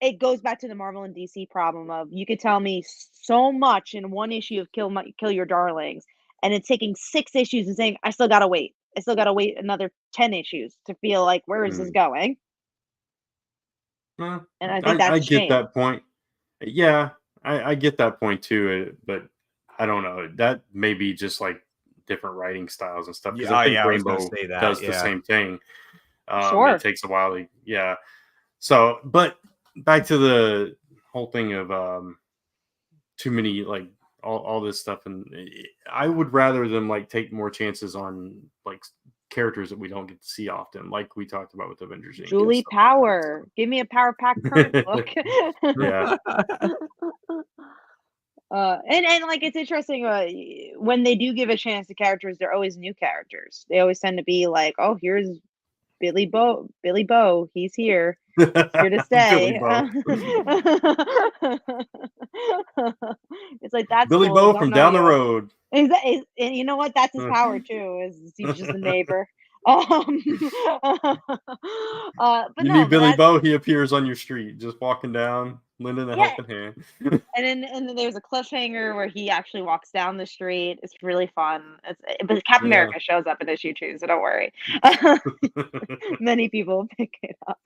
it goes back to the Marvel and DC problem of you could tell me so much in one issue of Kill Your Darlings, and it's taking 6 issues and saying I still gotta wait. I still gotta wait another 10 issues to feel like where is this Mm. going? Well, And I think that's I a get shame. that point. Yeah, I get that point too, but I don't know. That may be just like different writing styles and stuff. Because Yeah, I think yeah, I was gonna Rainbow say that. does the Yeah. same thing. Sure. It takes a while. Yeah. So, but back to the whole thing of too many like all this stuff, and I would rather them like take more chances on like characters that we don't get to see often, like we talked about with Avengers Inc. and Julie stuff like that, Power. Give me a Power Pack current book. Yeah. And like it's interesting when they do give a chance to characters, they're always new characters. They always tend to be like, oh, here's Billy Bo, he's here to Billy stay. Bo. It's like that's Billy cool. Bo Don't from know down the you. road. And you know what? That's his power too. Is he's just a neighbor. But You no, need but Billy that's Bo, he appears on your street, just walking down, lending a yeah. helping hand. And then there's a cliffhanger where he actually walks down the street. It's really fun. But Captain America shows up in issue 2, so don't worry. Many people pick it up.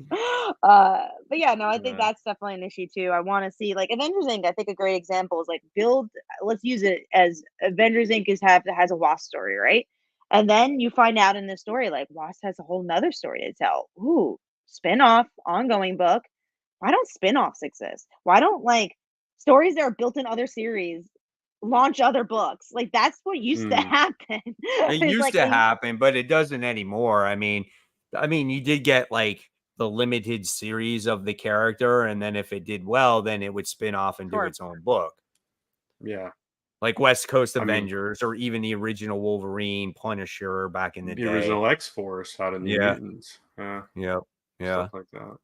But yeah, no, I think that's definitely an issue too. I want to see like Avengers Inc. I think a great example is like build. Let's use it as Avengers Inc. has a Wasp story, right? And then you find out in the story like Wasp has a whole nother story to tell. Ooh, spin-off, ongoing book. Why don't spin-offs exist? Why don't like stories that are built in other series launch other books? Like that's what used to happen. It used to happen, but it doesn't anymore. I mean, you did get like the limited series of the character, and then if it did well, then it would spin off and do its own book. Yeah. Like West Coast Avengers, or even the original Wolverine, Punisher back in the day. The original X-Force out of New Mutants. Yeah. Stuff like that.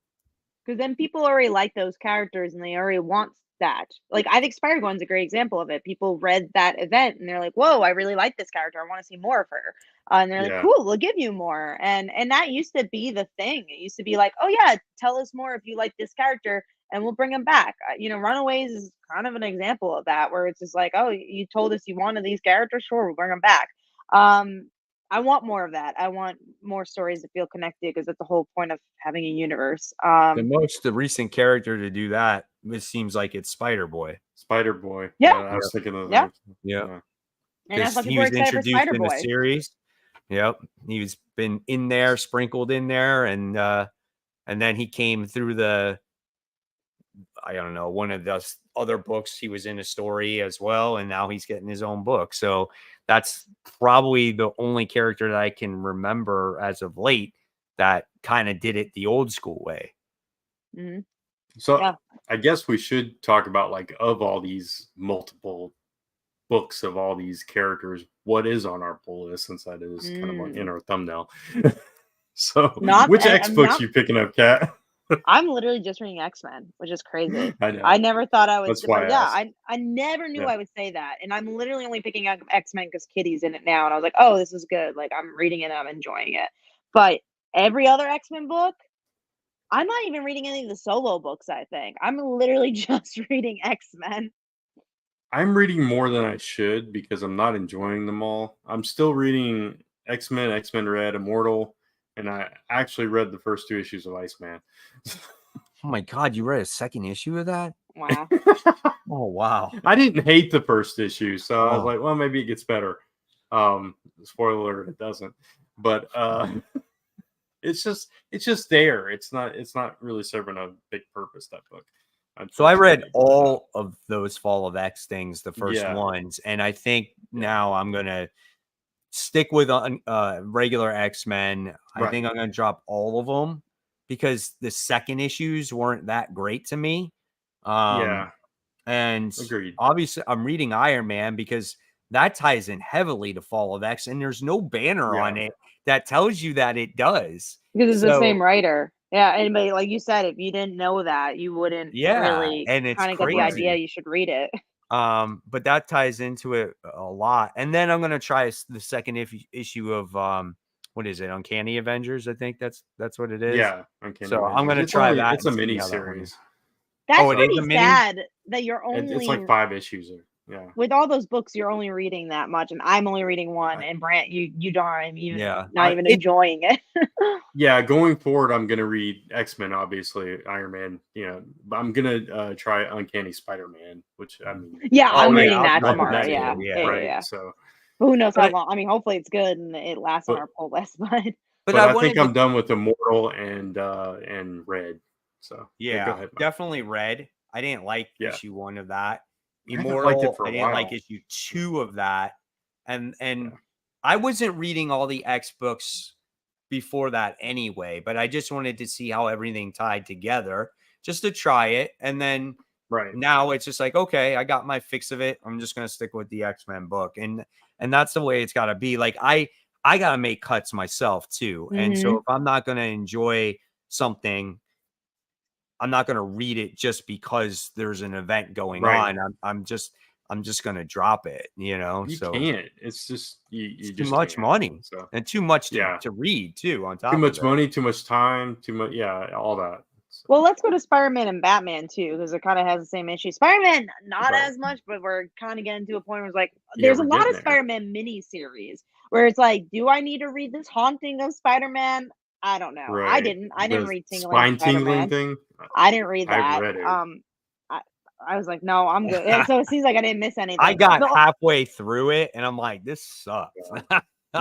Because then people already like those characters and they already want that. Like I think Spider-Gwen's a great example of it. People read that event and they're like, "Whoa, I really like this character. I want to see more of her." And they're like, "Cool, we'll give you more." And that used to be the thing. It used to be like, "Oh yeah, tell us more if you like this character, and we'll bring him back." Runaways is kind of an example of that, where it's just like, "Oh, you told us you wanted these characters, sure, we'll bring them back." I want more of that. I want more stories that feel connected because that's the whole point of having a universe. The recent character to do that, it seems like it's Spider-Boy. Spider-Boy. Yeah. I was thinking of that. Yeah. And that's why he people are was excited for introduced in the Spider-Boy. series. Yep. He's been in there, sprinkled in there, and then he came through I don't know, one of the other books. He was in a story as well, and now he's getting his own book. So that's probably the only character that I can remember as of late that kind of did it the old school way. Mm-hmm. So I guess we should talk about like of all these multiple books of all these characters, what is on our pull list, since that is kind of like in our thumbnail. So which X books you picking up, Kat? I'm literally just reading X-Men, which is crazy. I know. I never thought I would. That's why I never knew I would say that, and I'm literally only picking up X-Men because Kitty's in it now, and I was like, oh, this is good. Like I'm reading it, I'm enjoying it. But every other X-Men book, I'm not even reading any of the solo books. I think I'm literally just reading X-Men. I'm reading more than I should because I'm not enjoying them all. I'm still reading X-Men, X-Men Red, Immortal, and I actually read the first 2 issues of Iceman. Oh my God, you read a second issue of that? Wow. Oh, wow. I didn't hate the first issue, so I was like, well, maybe it gets better. Spoiler alert, it doesn't. But it's just there. It's not really serving a big purpose, that book. So I read all of those Fall of X things, the first ones, and I think now I'm gonna stick with regular X-Men. I think I'm gonna drop all of them because the second issues weren't that great to me. And agreed. Obviously I'm reading Iron Man because that ties in heavily to Fall of X, and there's no banner on it that tells you that it does. Because it's the same writer. Yeah, and but like you said, if you didn't know that, you wouldn't really and it's kind of get the idea you should read it. But that ties into it a lot. And then I'm gonna try the second issue of what is it? Uncanny Avengers, I think that's what it is. Yeah, Uncanny so Avengers. I'm gonna try that. It's a mini series. That's pretty sad that you're only. It's like 5 issues. with all those books, you're only reading that much, and I'm only reading one. And Brant, you darn even not even enjoying it. Yeah, going forward, I'm gonna read X-Men, obviously, Iron Man. But I'm gonna try Uncanny Spider-Man, which I mean, I'm reading that love tomorrow. Magneto, Yeah. So, but who knows how long? I mean, hopefully it's good and it lasts on our pull list. But I think I'm done with Immortal and Red. So yeah, go ahead, Mike. definitely Red. I didn't like issue 1 of that. Immortal, I didn't like issue 2 of that, and I wasn't reading all the X books before that anyway, but I just wanted to see how everything tied together, just to try it, and then now it's just like, okay, I got my fix of it. I'm just gonna stick with the X-Men book, and that's the way it's got to be. Like I gotta make cuts myself too, and so if I'm not gonna enjoy something, I'm not going to read it just because there's an event going on. I'm just going to drop it, You can't. It's just it's too much money and too much to read too. On top, too much money, too much time, too much. Yeah, all that. So. Well, let's go to Spider-Man and Batman too, because it kind of has the same issue. Spider-Man, not as much, but we're kind of getting to a point where it's like there's a lot of Spider-Man mini-series where it's like, do I need to read this Haunting of Spider-man? I don't know. I didn't read Spine-tingling thing. I didn't read that. I read it. I was like, no, I'm good. And so it seems like I didn't miss anything. I got halfway through it and I'm like, this sucks.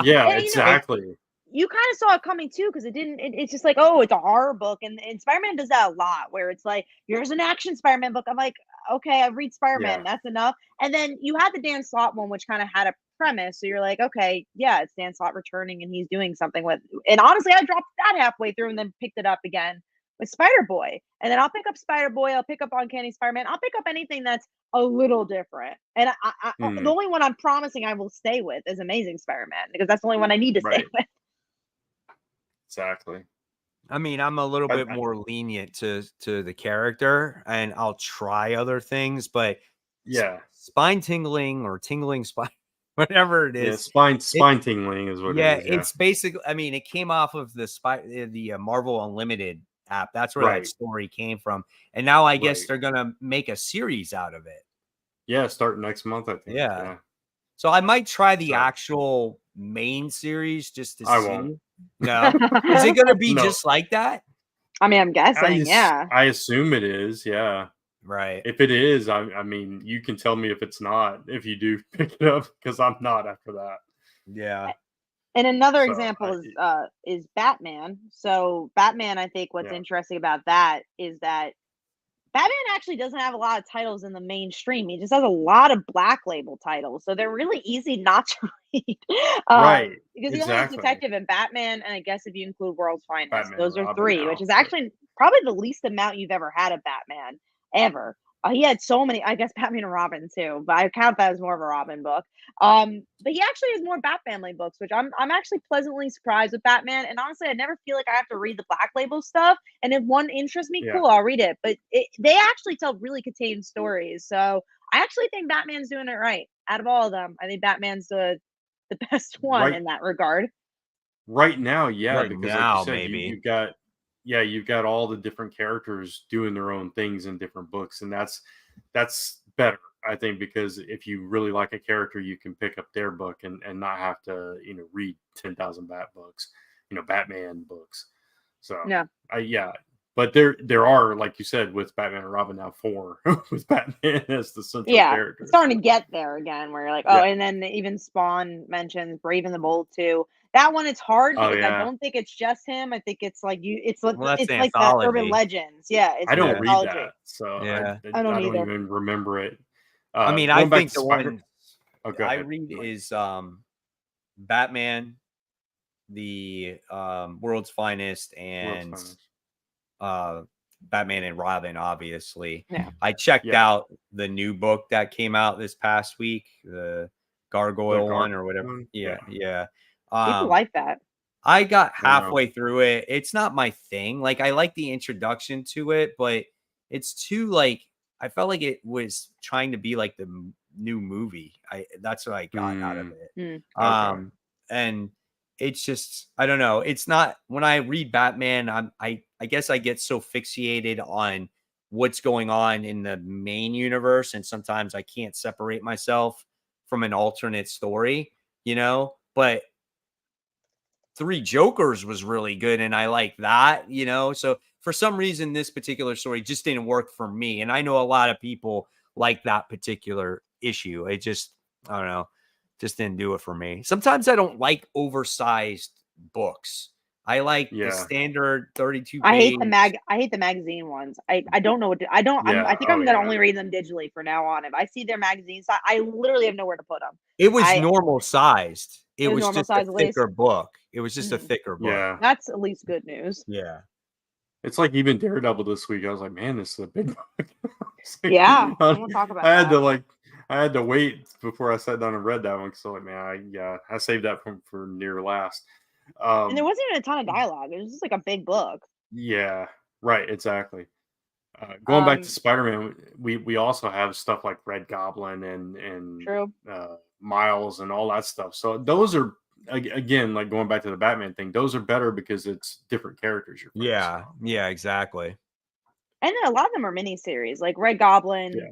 Yeah, exactly. You kind of saw it coming too, because it's just like, oh, it's a horror book, and Spider-Man does that a lot, where it's like, here's an action Spider-Man book. I'm like, okay, I read Spider-Man, that's enough. And then you had the Dan Slott one, which kind of had a premise, so you're like, okay, yeah, it's Dan Slott returning and he's doing something with. And honestly, I dropped that halfway through and then picked it up again with Spider-Boy, and then I'll pick up Spider-Boy, I'll pick up Uncanny Spider-Man, I'll pick up anything that's a little different. And the only one I'm promising I will stay with is Amazing Spider-Man, because that's the only one I need to stay with. Exactly. I mean, I'm a little bit more lenient to the character, and I'll try other things, but spine tingling or tingling spine, whatever it is. Yeah, spine tingling is what it is. It's basically, I mean, it came off of the Marvel Unlimited app. That's where that story came from. And now I guess they're going to make a series out of it. Yeah, start next month, I think. Yeah. So I might try the actual main series just to see. Won't. No. Is it going to be just like that? I mean, I'm guessing, I assume it is, yeah. Right. If it is, I mean, you can tell me if it's not, if you do pick it up, because I'm not after that. Yeah. And another example is Batman. So Batman, I think what's interesting about that is that Batman actually doesn't have a lot of titles in the mainstream. He just has a lot of Black Label titles, so they're really easy not to read. Because he only has Detective and Batman, and I guess if you include World's Finest, those are 3, which is actually probably the least amount you've ever had of Batman ever. He had so many, I guess Batman and Robin too, but I count that as more of a Robin book. But he actually has more Bat-Family books, which I'm actually pleasantly surprised with Batman. And honestly, I never feel like I have to read the Black Label stuff. And if one interests me, cool, I'll read it. But they actually tell really contained stories. So I actually think Batman's doing it right. Out of all of them, I think Batman's the best one in that regard. Right now, yeah, right because now, like you said, you've got all the different characters doing their own things in different books, and that's better, I think, because if you really like a character, you can pick up their book and not have to read 10,000 Batman books. So but there are, like you said, with Batman and Robin now 4 with Batman as the central character. It's starting to get there again, where you're like, and then even Spawn mentions Brave and the Bold too. That one, it's hard because I don't think it's just him. I think it's like it's like the urban legends. Yeah, I don't read that, so I don't either. even remember it. I mean, I think the one I read is Batman, the World's Finest, and Batman and Robin. Obviously, I checked out the new book that came out this past week, the Gargoyle one or whatever. Yeah. People like that. I got halfway through it. It's not my thing. Like, I like the introduction to it, but it's too I felt like it was trying to be like the new movie. That's what I got out of it. And it's just, I don't know. It's not, when I read Batman, I guess I get so fixated on what's going on in the main universe, and sometimes I can't separate myself from an alternate story, but Three Jokers was really good, and I like that, so for some reason this particular story just didn't work for me, and I know a lot of people like that particular issue. It just, I don't know, just didn't do it for me. Sometimes I don't like oversized books. I like the standard 32 page. I hate the magazine ones. I don't know what to, I don't. I think I'm gonna only read them digitally from now on. If I see their magazines, I literally have nowhere to put them. It was normal sized. It was just a thicker book. It was just a thicker book. Yeah, that's at least good news. Yeah, it's like even Daredevil this week. I was like, man, this is a big book. Yeah, we'll talk about. I had to wait before I sat down and read that one. So like, man, I saved that for near last. And there wasn't even a ton of dialogue. It was just like a big book. Yeah, right, exactly. Going back to Spider-Man, we also have stuff like Red Goblin and Miles and all that stuff. So those are, again, like going back to the Batman thing, those are better because it's different characters. Yeah, exactly. And then a lot of them are miniseries, like Red Goblin. Yeah.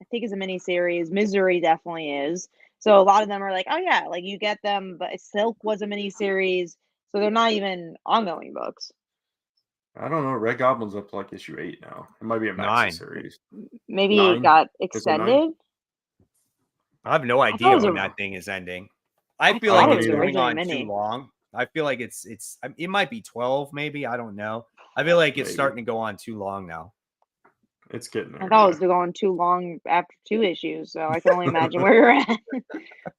I think is a miniseries. Misery definitely is. So a lot of them are like, oh yeah, like you get them, but Silk was a miniseries, so they're not even ongoing books. I don't know. Red Goblin's up to like issue 8 now. It might be a maxi series. Maybe 9? It got extended. I have no idea when that thing is ending. I feel like it's going on too long. I feel like it might be 12, maybe. I don't know. I feel like it's starting to go on too long now. It's getting there. I thought it was going too long after 2 issues, so I can only imagine where you're at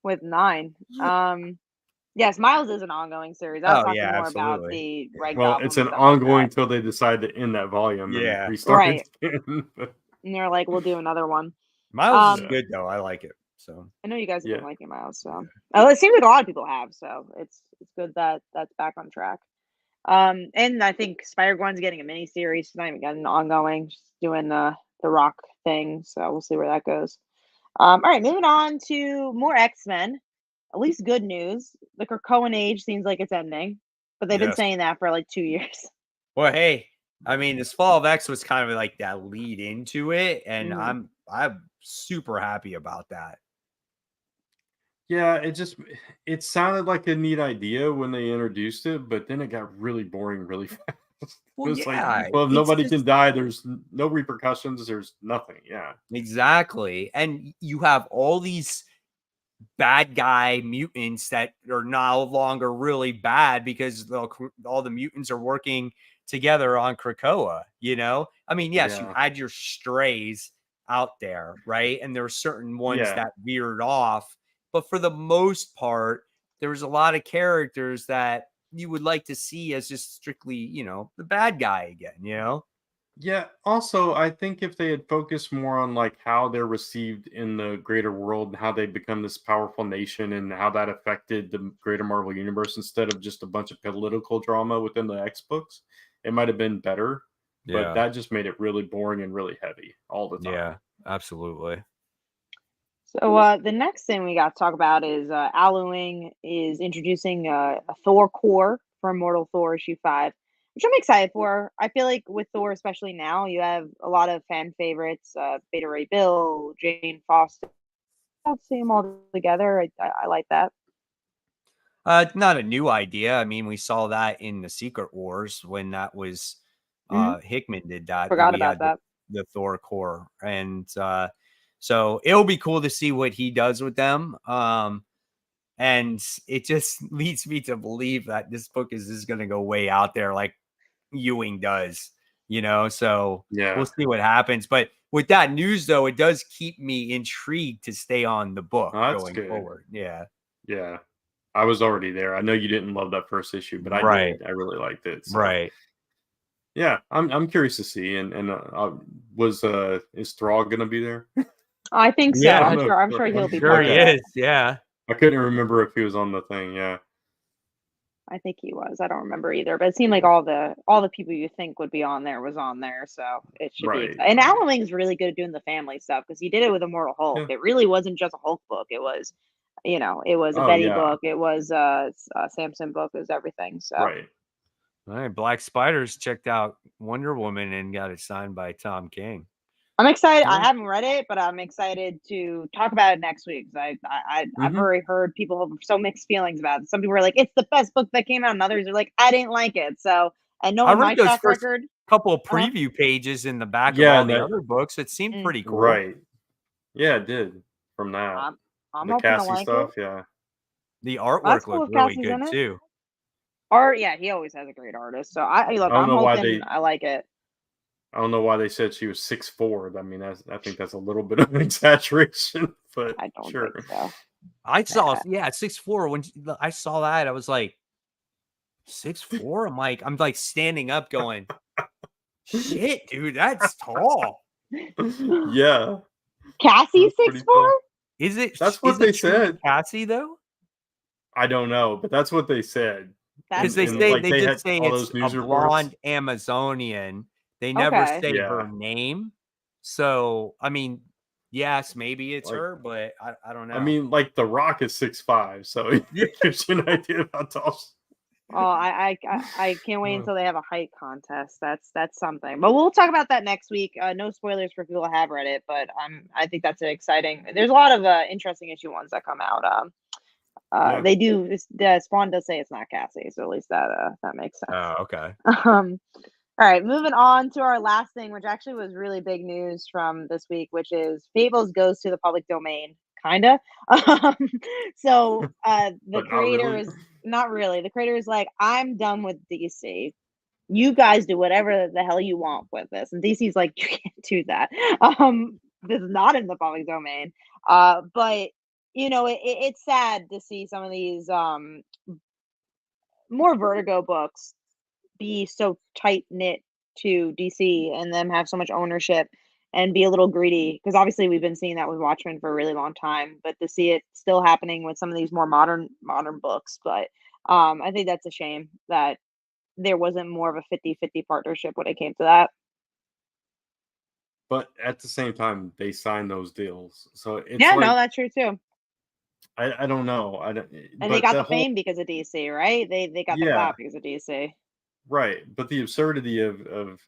with 9. Yes, Miles is an ongoing series. I was talking more about the Red Goblin. It's an ongoing until they decide to end that volume and restart right. And they're like, we'll do another one. Miles is good though. I like it. So I know you guys have been liking Miles. So it seems like a lot of people have. So it's good that that's back on track. And I think Spider-Gwen's getting a mini series. She's not even getting an ongoing. She's doing the Rock thing. So we'll see where that goes. All right, moving on to more X-Men. At least good news. The Krakoan age seems like it's ending, but they've been saying that for like 2 years. Well, hey, I mean, this Fall of X was kind of like that lead into it, and I'm super happy about that. Yeah, it sounded like a neat idea when they introduced it, but then it got really boring really fast. Well, if nobody can die, there's no repercussions, there's nothing. Yeah, exactly. And you have all these bad guy mutants that are no longer really bad because all the mutants are working together on Krakoa, I mean, yes, you had your strays out there, right? And there were certain ones that veered off, but for the most part, there was a lot of characters that you would like to see as just strictly, the bad guy again, Yeah. Also, I think if they had focused more on like how they're received in the greater world and how they become this powerful nation and how that affected the greater Marvel universe instead of just a bunch of political drama within the X books, it might have been better. Yeah. But that just made it really boring and really heavy all the time. Yeah, absolutely. So the next thing we got to talk about is Al Ewing is introducing a Thor core for Immortal Thor issue 5. Which I'm excited for. I feel like with Thor, especially now, you have a lot of fan favorites, Beta Ray Bill, Jane Foster. I'll see them all together. I like that. Not a new idea. I mean, we saw that in the Secret Wars when that was Hickman did that. Forgot about that. The Thor core. And so it'll be cool to see what he does with them. And it just leads me to believe that this book is just going to go way out there like Ewing does, so we'll see what happens. But with that news, though, it does keep me intrigued to stay on the book going forward. Yeah. Yeah. I was already there. I know you didn't love that first issue, but I did. I really liked it. So. Right. Yeah. I'm curious to see. And is Thrall going to be there? I think so. Yeah, I'm sure he'll be. Sure he is. Yeah. I couldn't remember if he was on the thing. Yeah. I think he was. I don't remember either, but it seemed like all the people you think would be on there was on there, so it should be. And Alan Wing's really good at doing the family stuff because he did it with Immortal Hulk. Yeah. It really wasn't just a Hulk book. It was, it was a Betty book. It was a Samson book. It was everything. So All right, Black Spiders checked out Wonder Woman and got it signed by Tom King. I'm excited. I Yeah. haven't read it, but I'm excited to talk about it next week. I've already heard people have so mixed feelings about it. Some people are like, it's the best book that came out, and others are like, I didn't like it. So, and I knowing my read those track first record, couple of preview pages in the back of Yeah, all the that- other books. It seemed pretty cool. Right. Yeah, it did. From that. I'm The hoping to Cassie like stuff, it. yeah. The That's artwork cool looked if really Cassie's good in it. too. Or yeah, he always has a great artist. So I don't I'm know why hoping I like it. I don't know why they said she was 6'4". I mean, I think that's a little bit of an exaggeration, but I don't sure. think so. I saw 6'4". When I saw that, I was like 6'4". I'm like standing up, going, "Shit, dude, that's tall." Yeah. Cassie Pretty 6'4"? tall. Is it? That's what is they it true said. Cassie though, I don't know, but that's what they said. because That's they And, say like, they they just had say all it's those news a reports. blonde Amazonian. They never Okay. say Yeah. her name. So I mean, yes, maybe it's Like, her, but I don't know. I mean, like The Rock is 6'5", so it gives you an idea of how tall. Oh, I can't wait until they have a height contest. That's something. But we'll talk about that next week. No spoilers for people who have read it, but I think that's an exciting. There's a lot of interesting issue ones that come out. Yeah. They do. Spawn does say it's not Cassie, so at least that makes sense. Oh, okay. All right, moving on to our last thing, which actually was really big news from this week, which is Fables goes to the public domain, kinda. So the But not creator really. is not really. The creator is like, I'm done with DC. You guys do whatever the hell you want with this, and DC's like, you can't do that. This is not in the public domain. But you know, it's sad to see some of these more Vertigo books be so tight knit to DC and them have so much ownership and be a little greedy, because obviously we've been seeing that with Watchmen for a really long time, but to see it still happening with some of these more modern books. But I think that's a shame that there wasn't more of a 50-50 partnership when it came to that. But at the same time, they signed those deals, so it's Yeah, like, no, that's true too. I don't know. I don't, And but they got the whole, fame because of DC, right? They got the yeah, clout because of DC. right. But the absurdity of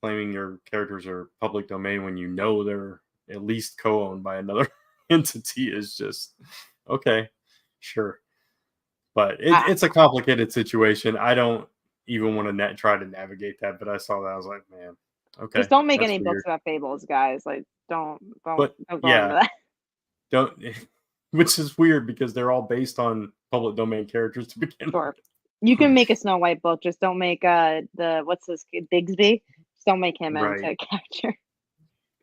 claiming your characters are public domain when you know they're at least co-owned by another entity is just okay, sure. But it's a complicated situation. I don't even want to try to navigate that. But I saw that, I was like, man, okay, Just don't make that's any weird. books about Fables, guys. Like, don't But go yeah, into that. don't. Which is weird because they're all based on public domain characters to begin Sure. with. You can make a Snow White book, just don't make the what's this kid, Bigsby? Just don't make him Right. into a character.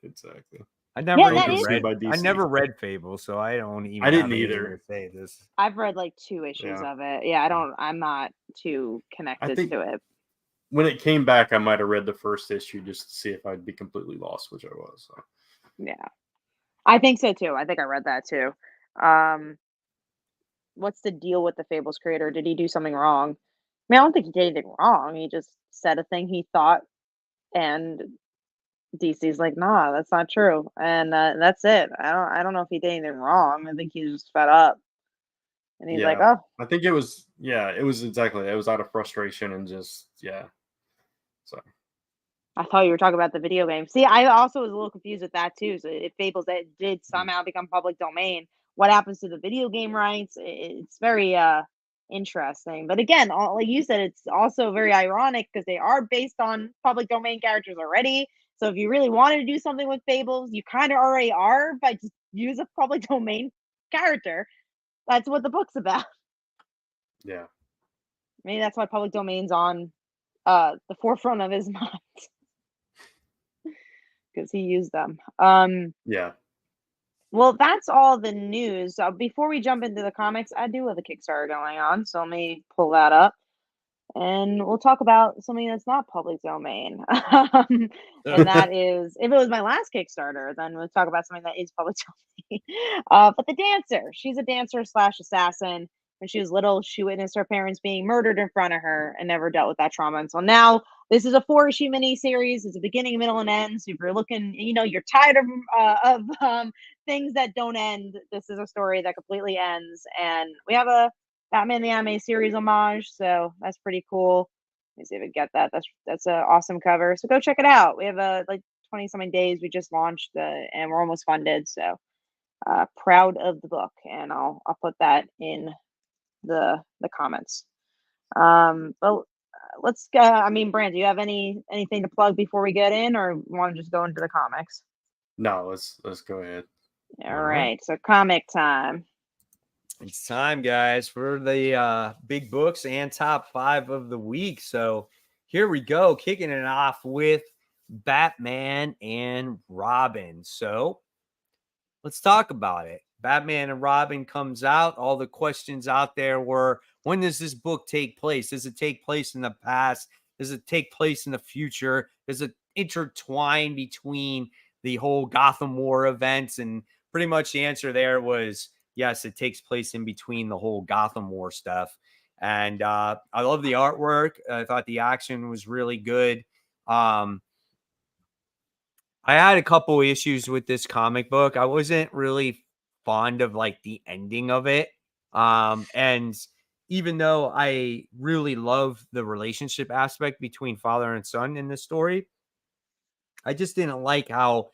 Exactly. I never that even is- By read. I DC. never read Fable, so I don't even. I didn't have anything either. to say this. I've read like 2 issues Yeah. of it. Yeah, I'm not too connected think- to it. When it came back, I might have read the first issue just to see if I'd be completely lost, which I was. So. Yeah. I think so too. I think I read that too. What's the deal with the Fables creator? Did he do something wrong? I mean, I don't think he did anything wrong. He just said a thing he thought, and DC's like, nah, that's not true, and that's it. I don't know if he did anything wrong. I think he's just fed up, and he's like, Yeah. oh, I think it was exactly. It was out of frustration and just, yeah. So, I thought you were talking about the video game. See, I also was a little confused with that too. So if Fables that did somehow become public domain, what happens to the video game rights? It's very interesting. But again, like you said, it's also very ironic because they are based on public domain characters already. So if you really wanted to do something with Fables, you kind of already are by just use a public domain character. That's what the book's about. yeah. Maybe that's why public domain's on the forefront of his mind. Because he used them. Yeah. Well, that's all the news. Before we jump into the comics, I do have a Kickstarter going on, so let me pull that up, and we'll talk about something that's not public domain. And that is, if it was my last Kickstarter, then we'll talk about something that is public domain. But the dancer, she's a dancer / assassin. When she was little, she witnessed her parents being murdered in front of her and never dealt with that trauma until now. This is a 4-issue miniseries. It's a beginning, middle, and end. So if you're looking, you're tired of things that don't end, this is a story that completely ends. And we have a Batman the Anime series homage, so that's pretty cool. me see if I can get that. That's an awesome cover. So go check it out. We have like 20 something days. We just launched and we're almost funded. So proud of the book, and I'll put that in the comments. But let's go. I mean, Brand, do you have anything to plug before we get in, or want to just go into the comics? No, let's go ahead. All right. So comic time. It's time, guys, for the big books and top 5 of the week. So here we go, kicking it off with Batman and Robin. So let's talk about it. Batman and Robin comes out. All the questions out there were, when does this book take place? Does it take place in the past? Does it take place in the future? Does it intertwine between the whole Gotham War events? And pretty much the answer there was yes, it takes place in between the whole Gotham War stuff. And I love the artwork. I thought the action was really good. I had a couple issues with this comic book. I wasn't really fond of like the ending of it. And even though I really love the relationship aspect between father and son in this story, I just didn't like how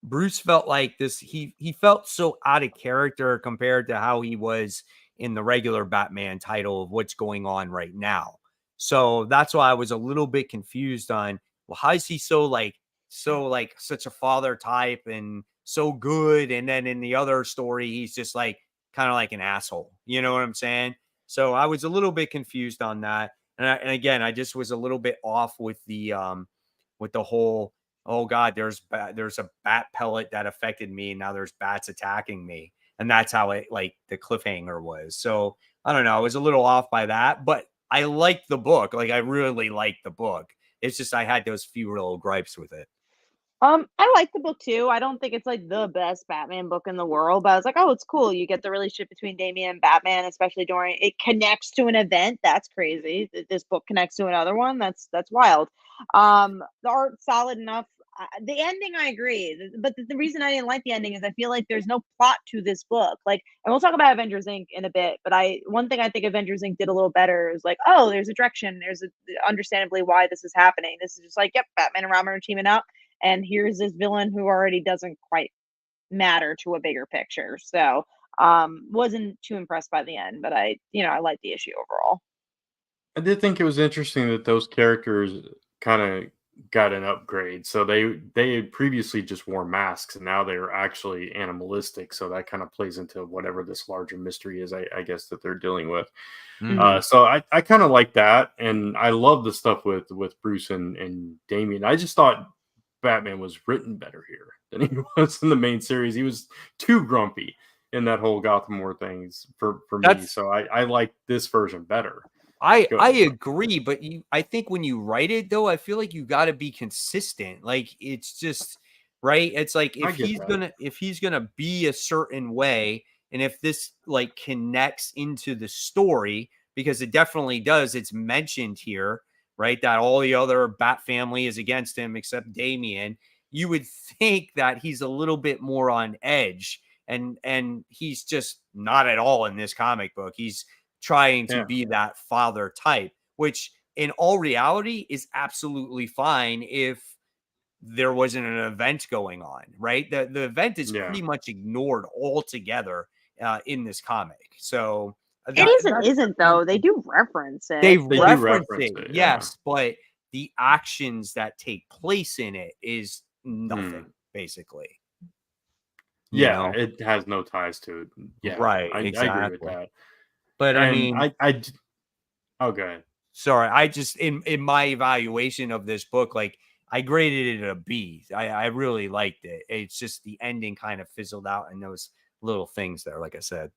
Bruce felt like this. He felt so out of character compared to how he was in the regular Batman title of what's going on right now. So that's why I was a little bit confused on, well, how is he so such a father type and so good, and then in the other story he's just like kind of like an asshole, you know what I'm saying? So I was a little bit confused on that, and again, I just was a little bit off with the whole, oh god, there's a bat pellet that affected me, and now there's bats attacking me, and that's how it, like, the cliffhanger was. So I don't know, I was a little off by that, but I liked the book. Like, I really liked the book. It's just I had those few little gripes with it. I like the book too. I don't think it's like the best Batman book in the world, but I was like, oh, it's cool. You get the relationship between Damian and Batman, especially during it connects to an event. That's crazy. This book connects to another one. That's wild. The art's solid enough. The ending, I agree, but the reason I didn't like the ending is I feel like there's no plot to this book. Like, and we'll talk about Avengers Inc. in a bit, but one thing I think Avengers Inc. did a little better is like, oh, there's a direction. There's understandably why this is happening. This is just like, yep, Batman and Robin are teaming up. And here's this villain who already doesn't quite matter to a bigger picture. So wasn't too impressed by the end, but I like the issue overall. I did think it was interesting that those characters kind of got an upgrade. So they had previously just wore masks, and now they're actually animalistic. So that kind of plays into whatever this larger mystery is, I guess, that they're dealing with. Mhm. So I kind of like that, and I love the stuff with Bruce and Damian. I just thought Batman was written better here than he was in the main series. He was too grumpy in that whole Gotham War things for me. So I like this version better. I agree, but I think when you write it though, I feel like you got to be consistent. Like, it's just right. It's like if he's gonna be a certain way, and if this like connects into the story, because it definitely does. It's mentioned here, right, that all the other Bat family is against him except Damian. You would think that he's a little bit more on edge, and he's just not at all in this comic book. He's trying to be that father type, which in all reality is absolutely fine if there wasn't an event going on, right? The event is pretty much ignored altogether in this comic. So it isn't though. They do reference it. They do reference reference it, it, yes, but the actions that take place in it is nothing, basically. Yeah, it has no ties to it. Yeah, right. I agree with that. But and I mean, oh, go ahead. Sorry, I just in my evaluation of this book, like, I graded it a B. I really liked it. It's just the ending kind of fizzled out in those little things there, like I said.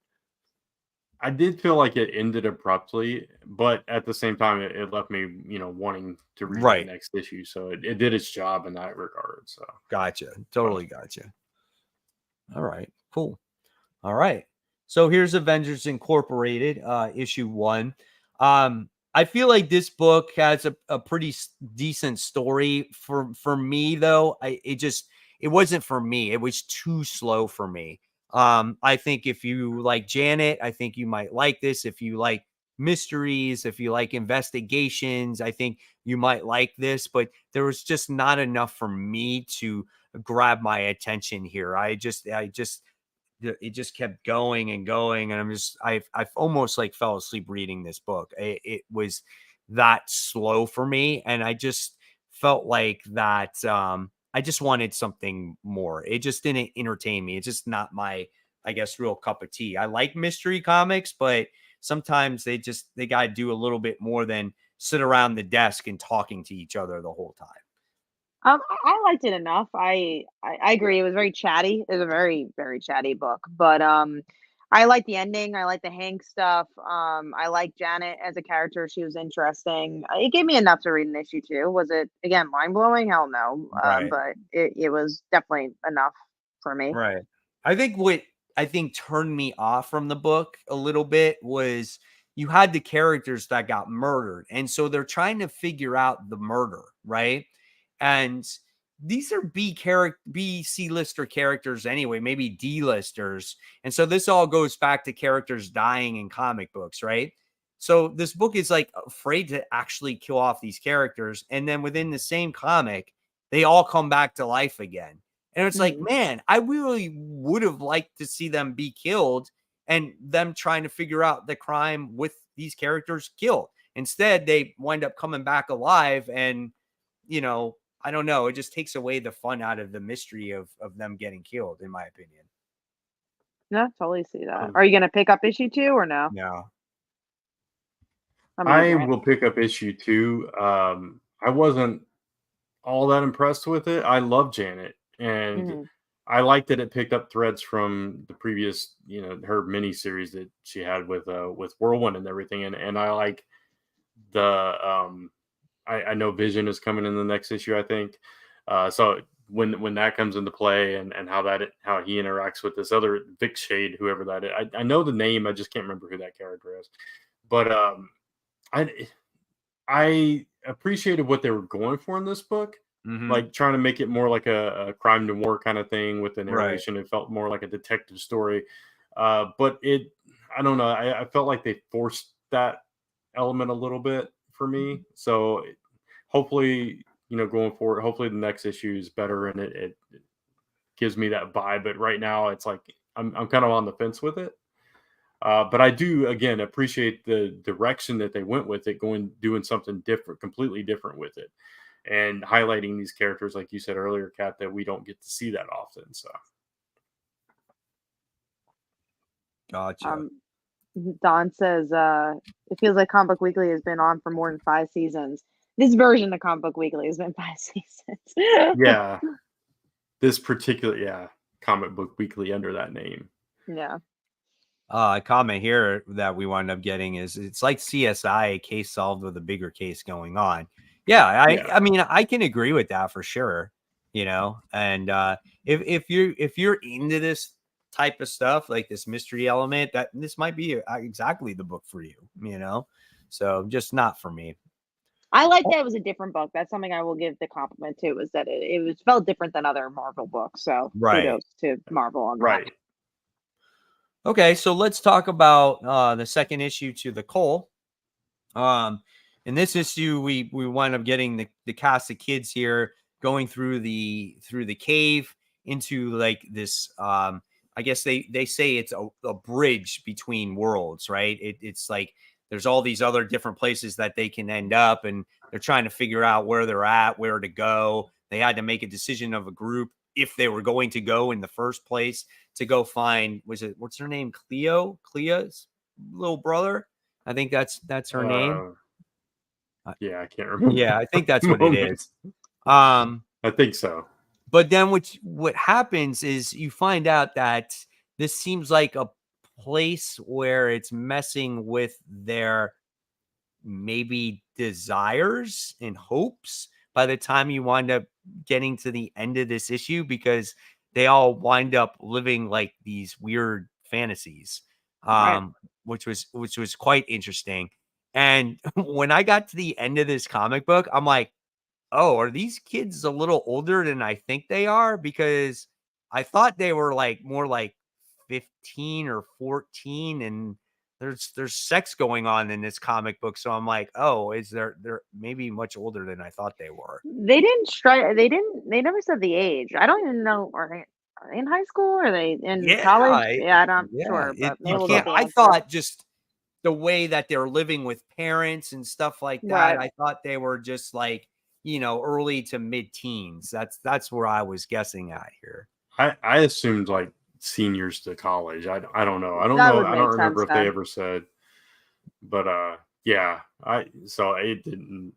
I did feel like it ended abruptly, but at the same time, it left me, wanting to read the next issue. So it did its job in that regard. So gotcha, totally gotcha. All right, cool. All right, so here's Avengers Incorporated, issue 1. I feel like this book has a pretty decent story for me, though. It wasn't for me. It was too slow for me. I think if you like Janet, I think you might like this. If you like mysteries, if you like investigations, I think you might like this, but there was just not enough for me to grab my attention here. It just kept going and going. And I've almost like fell asleep reading this book. It was that slow for me. And I just felt like that, I just wanted something more. It just didn't entertain me. It's just not my, I guess, real cup of tea. I like mystery comics, but sometimes they got to do a little bit more than sit around the desk and talking to each other the whole time. I liked it enough. I agree. It was very chatty. It was a very, very chatty book. But I like the ending. I like the Hank stuff. I like Janet as a character. She was interesting. It gave me enough to read an issue two. Was it again mind blowing? Hell no. Right. But it was definitely enough for me. Right. I think turned me off from the book a little bit was you had the characters that got murdered. And so they're trying to figure out the murder, right? And these are B C-lister characters anyway, maybe D-listers. And so this all goes back to characters dying in comic books, right? So this book is like afraid to actually kill off these characters. And then within the same comic, they all come back to life again. And it's like, man, I really would have liked to see them be killed and them trying to figure out the crime with these characters killed. Instead, they wind up coming back alive and, I don't know. It just takes away the fun out of the mystery of them getting killed, in my opinion. No, totally see that. Are you going to pick up issue two or no? No. I will pick up issue two. I wasn't all that impressed with it. I love Janet, and I liked that it picked up threads from the previous, her mini series that she had with Whirlwind and everything. And I like the I know Vision is coming in the next issue, I think. So when that comes into play and how he interacts with this other Vic Shade, whoever that is, I know the name, I just can't remember who that character is. But I appreciated what they were going for in this book, like trying to make it more like a crime noir kind of thing with the narration. Right. It felt more like a detective story, but I don't know. I felt like they forced that element a little bit for me. So hopefully, going forward, hopefully the next issue is better and it gives me that vibe. But right now it's like, I'm kind of on the fence with it. But I do, again, appreciate the direction that they went with it, doing something different, completely different with it, and highlighting these characters, like you said earlier, Kat, that we don't get to see that often. So, gotcha. Don says, it feels like Comic Book Weekly has been on for more than 5 seasons. This version of Comic Book Weekly has been 5 seasons. Yeah. This particular, Comic Book Weekly under that name. Yeah. A comment here that we wound up getting is it's like CSI, a case solved with a bigger case going on. Yeah, I mean, I can agree with that for sure. And if you're into this type of stuff, like this mystery element, that this might be exactly the book for you. So just not for me. I like that it was a different book. That's something I will give the compliment to, is that it felt different than other Marvel books. So kudos to Marvel on that. Right. Okay, so let's talk about the second issue to the Cole. In this issue, we wind up getting the cast of kids here going through the cave into like this. I guess they say it's a bridge between worlds, right? It's like there's all these other different places that they can end up, and they're trying to figure out where they're at, where to go. They had to make a decision of a group if they were going to go in the first place to go find, what's her name? Clea's little brother. I think that's her name. Yeah, I can't remember. Yeah, I think that's what it is. I think so. But then what happens is you find out that this seems like a place where it's messing with their maybe desires and hopes by the time you wind up getting to the end of this issue, because they all wind up living like these weird fantasies, which was quite interesting. And when I got to the end of this comic book, I'm like, oh, are these kids a little older than I think they are? Because I thought they were like more like 15 or 14, and there's sex going on in this comic book. So I'm like, oh, is they're maybe much older than I thought they were. They didn't strike. They never said the age. I don't even know. Are they in high school? Are they in college? Yeah, I'm not sure. But You we'll can't. get the I answer. thought just the way that they're living with parents and stuff like that. Right. I thought they were just like, early to mid-teens. That's where I was guessing at here. I assumed like seniors to college. I don't know. I don't That know. would I make don't remember sense if they then. ever said. But so it didn't.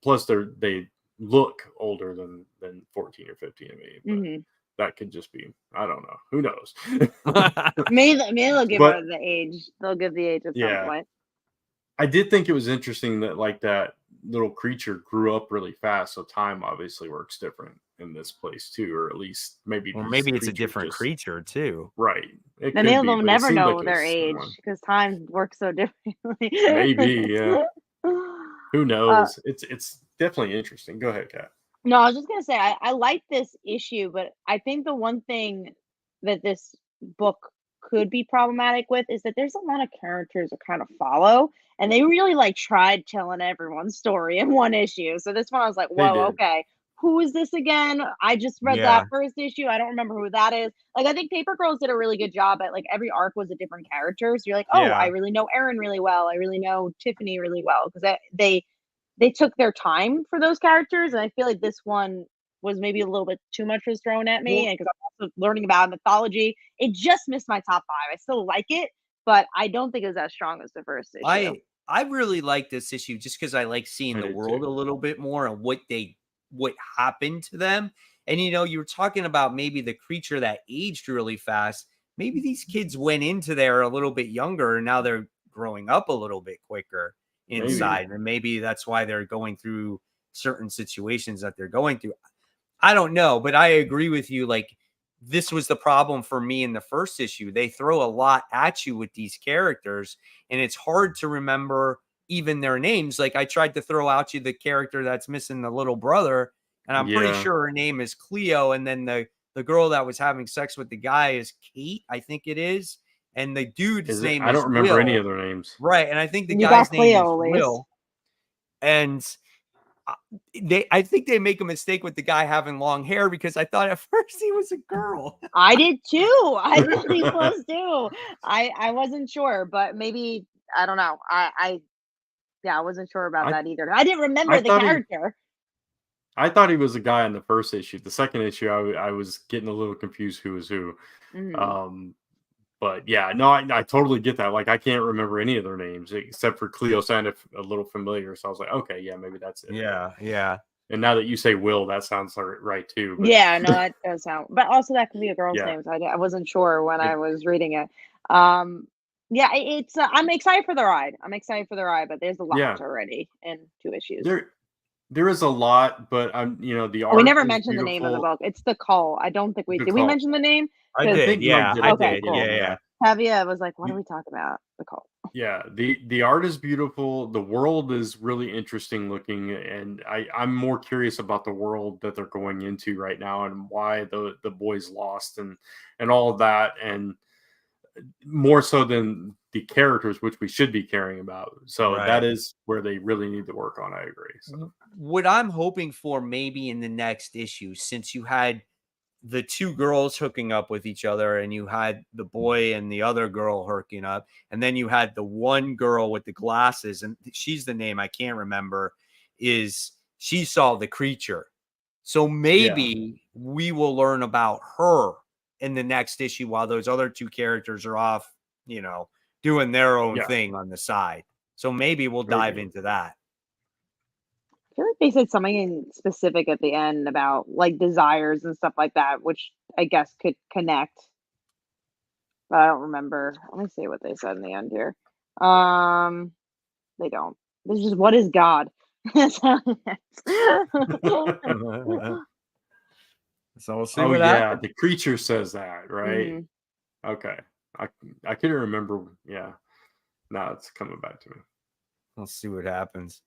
Plus, they look older than 14 or 15 to me. But that could just be. I don't know. Who knows? Maybe they'll give her the age. They'll give the age at some point. I did think it was interesting that like that little creature grew up really fast, so time obviously works different in this place too, or at least maybe. Or maybe it's a different creature too. Right. And they'll never know their age because time works so differently. Maybe, yeah. Who knows? It's definitely interesting. Go ahead, Kat. No, I was just gonna say I like this issue, but I think the one thing that this book could be problematic with is that there's a lot of characters to kind of follow, and they really like tried telling everyone's story in one issue. So this one I was like, whoa, okay, who is this again? I just read that first issue. I don't remember who that is. Like, I think Paper Girls did a really good job at like every arc was a different character. So you're like, oh, I really know Erin really well. I really know Tiffany really well because they took their time for those characters, and I feel like this one was maybe a little bit too much was thrown at me, because I'm also learning about mythology. It just missed my top 5. I still like it, but I don't think it was as strong as the first issue. I really like this issue just because I like seeing the world a little bit more and what happened to them. And you were talking about maybe the creature that aged really fast. Maybe these kids went into there a little bit younger, and now they're growing up a little bit quicker inside, and maybe that's why they're going through certain situations that they're going through. I don't know, but I agree with you. Like, this was the problem for me in the first issue. They throw a lot at you with these characters, and it's hard to remember even their names. Like, I tried to throw out you the character that's missing the little brother, and I'm pretty sure her name is Cleo, and then the girl that was having sex with the guy is Kate, I think it is. And the dude's name is I don't remember Will. any of their names. Right. And I think the guy's name is Will. And I think they make a mistake with the guy having long hair, because I thought at first he was a girl. I did too. I thought he was too. I wasn't sure, but maybe, I don't know. I wasn't sure about that either. I didn't remember the character. I thought he was a guy in the first issue. The second issue, I was getting a little confused who was who. But yeah, no, I totally get that. Like, I can't remember any of their names except for Cleo sounded a little familiar. So I was like, okay, yeah, maybe that's it. Yeah. And now that you say Will, that sounds right too. But... Yeah, no, that does sound. But also that could be a girl's name. So I wasn't sure when I was reading it. It's. I'm excited for the ride. But there's a lot already in 2 issues. There is a lot, but the art. We never mentioned the name of the book. It's The Call. I don't think we did. We mention the name? I did. Yeah, I did. Cool. Yeah. Tavia was like, "What are we talking about?" The Call. Yeah, the art is beautiful. The world is really interesting looking, and I'm more curious about the world that they're going into right now and why the boys lost and all of that, and more so than the characters, which we should be caring about. So that is where they really need to work on. I agree. So what I'm hoping for maybe in the next issue, since you had the 2 girls hooking up with each other, and you had the boy and the other girl hooking up, and then you had the one girl with the glasses, and she's the name I can't remember, is she saw the creature. So maybe we will learn about her in the next issue while those other 2 characters are off, doing their own thing on the side. So maybe we'll dive into that. I feel like they said something specific at the end about like desires and stuff like that, which I guess could connect. But I don't remember. Let me see what they said in the end here. They don't. This is just, what is God? So we'll see what happens. The creature says that, right? Okay. I couldn't remember. Yeah. Now it's coming back to me. We'll see what happens.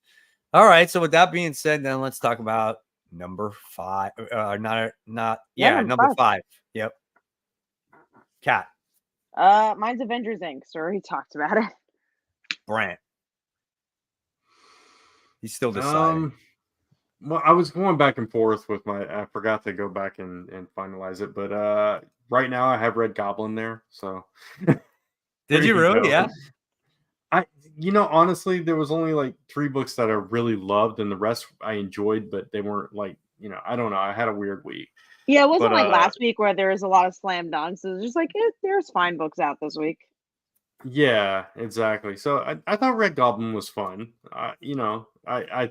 All right. So with that being said, then let's talk about number 5. Number 5. Yep. Kat. Mine's Avengers Inc. So we talked about it. Brent? He's still deciding. Well, I was going back and forth with I forgot to go back and finalize it, but right now I have Red Goblin there, so Did there you really? go. Yeah. Honestly, there was only like 3 books that I really loved, and the rest I enjoyed, but they weren't like, I don't know. I had a weird week, Yeah, it wasn't but like last week where there was a lot of slam dunks. It was just like there's fine books out this week. yeah, exactly. So I thought Red Goblin was fun. I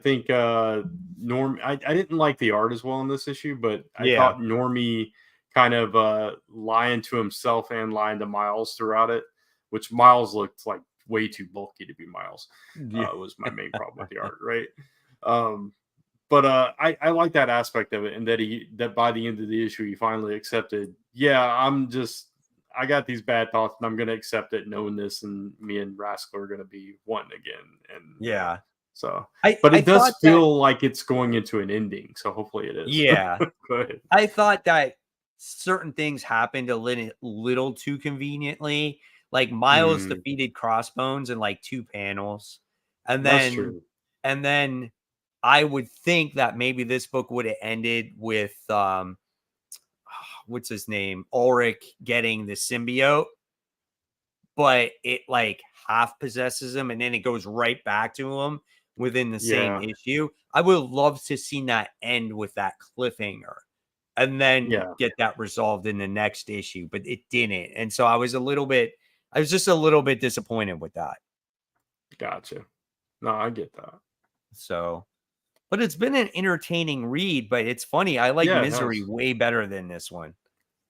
think I didn't like the art as well in this issue, but I Yeah. thought Normie kind of lying to himself and lying to Miles throughout it, which Miles looked like way too bulky to be Miles. Yeah. Was my main problem with the art, right? But I like that aspect of it, and that by the end of the issue he finally accepted. Yeah, I got these bad thoughts, and I'm going to accept it, knowing this, and me and Rascal are going to be one again. And Yeah. So, I it does thought feel like it's going into an ending. So hopefully it is. Yeah. Go ahead. I thought that certain things happened a little too conveniently. Like Miles defeated Crossbones in like 2 panels. And That's then true. and then I would think that maybe this book would have ended with what's his name? Ulrich getting the symbiote, but it like half possesses him and then it goes right back to him within the same issue. I would love to see that end with that cliffhanger and then get that resolved in the next issue, but it didn't. And so I was just a little bit disappointed with that. Gotcha. No, I get that. So, but it's been an entertaining read, but it's funny. I like Misery way better than this one.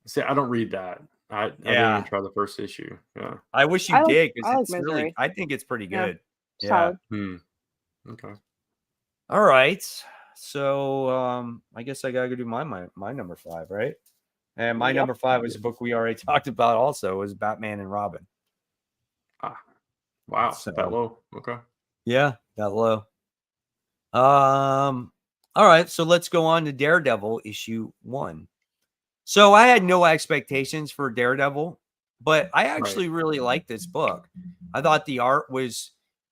See, I don't read that. I didn't even try the first issue. Yeah. I wish you did, because it's Misery. really, I think it's pretty good. Solid. Okay. All right. So I guess I gotta go do my number 5, right? And my number 5 was a book we already talked about also, was Batman and Robin. Wow. So, that low. Okay. Yeah, that low. All right, so let's go on to Daredevil issue 1. So I had no expectations for Daredevil, but I actually really liked this book. I thought the art was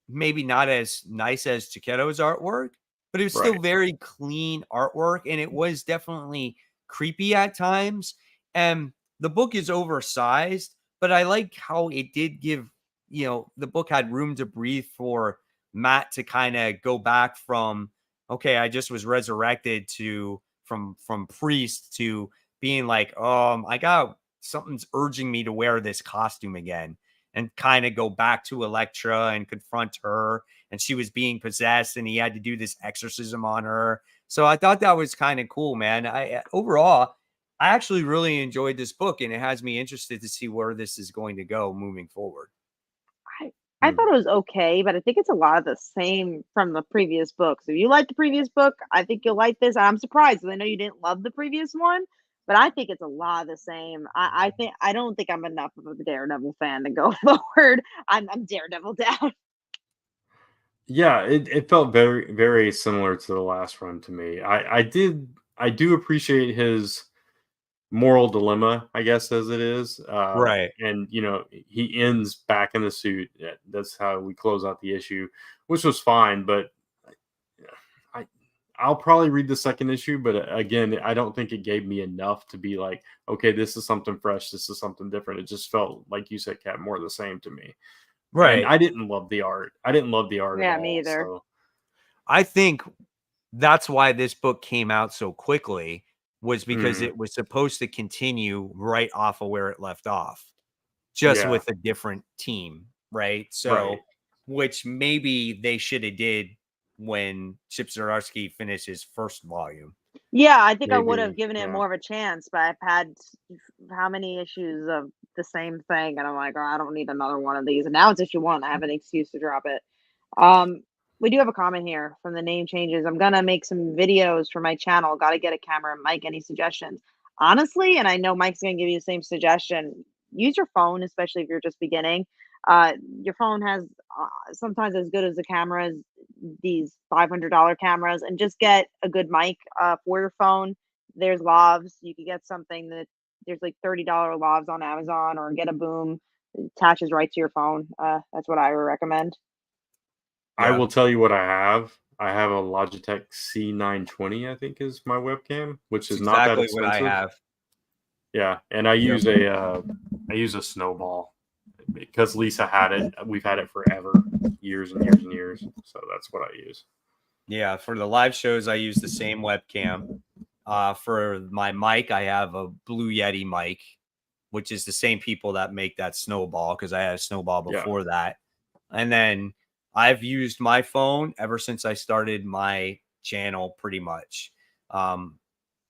maybe not as nice as Chiquetto's artwork, but it was still very clean artwork, and it was definitely creepy at times. And the book is oversized, but I like how it did give, the book had room to breathe for Matt to kind of go back from, okay, I just was resurrected from priest to being like, something's urging me to wear this costume again, and kind of go back to Elektra and confront her. And she was being possessed and he had to do this exorcism on her. So I thought that was kind of cool, man. Overall, I actually really enjoyed this book, and it has me interested to see where this is going to go moving forward. I thought it was okay, but I think it's a lot of the same from the previous books. If you like the previous book, I think you'll like this. I'm surprised because I know you didn't love the previous one, but I think it's a lot of the same. I don't think I'm enough of a Daredevil fan to go forward. I'm Daredevil down. Yeah, it felt very, very similar to the last run to me. I do appreciate his moral dilemma, I guess, as it is. Right. And, he ends back in the suit. That's how we close out the issue, which was fine. But I'll probably read the second issue. But again, I don't think it gave me enough to be like, okay, this is something fresh. This is something different. It just felt, like you said, Kat, more the same to me. Right. And I didn't love the art. Yeah, at all, me either. So. I think that's why this book came out so quickly, was because it was supposed to continue right off of where it left off, just with a different team, right? So, which maybe they should have did when Chip Zdarsky finished his first volume. Yeah, I think I would have given it more of a chance, but I've had how many issues of the same thing, and I'm like, I don't need another one of these. And now it's issue 1. I have an excuse to drop it. We do have a comment here from the name changes. I'm gonna make some videos for my channel. Got to get a camera. Mike, any suggestions? Honestly, and I know Mike's gonna give you the same suggestion. Use your phone, especially if you're just beginning. Your phone has sometimes as good as the cameras, these $500 cameras, and just get a good mic for your phone. There's lavs. You could get something that there's like $30 lavs on Amazon, or get a boom. It attaches right to your phone. That's what I would recommend. I will tell you what I have. I have a Logitech C920, I think is my webcam, which It's is not that exactly what I expensive. have. Yeah, and I use a snowball because Lisa had it. We've had it forever, years and years and years. So that's what I use. Yeah, for the live shows, I use the same webcam. For my mic, I have a Blue Yeti mic, which is the same people that make that Snowball, because I had a Snowball before that. And then I've used my phone ever since I started my channel, pretty much.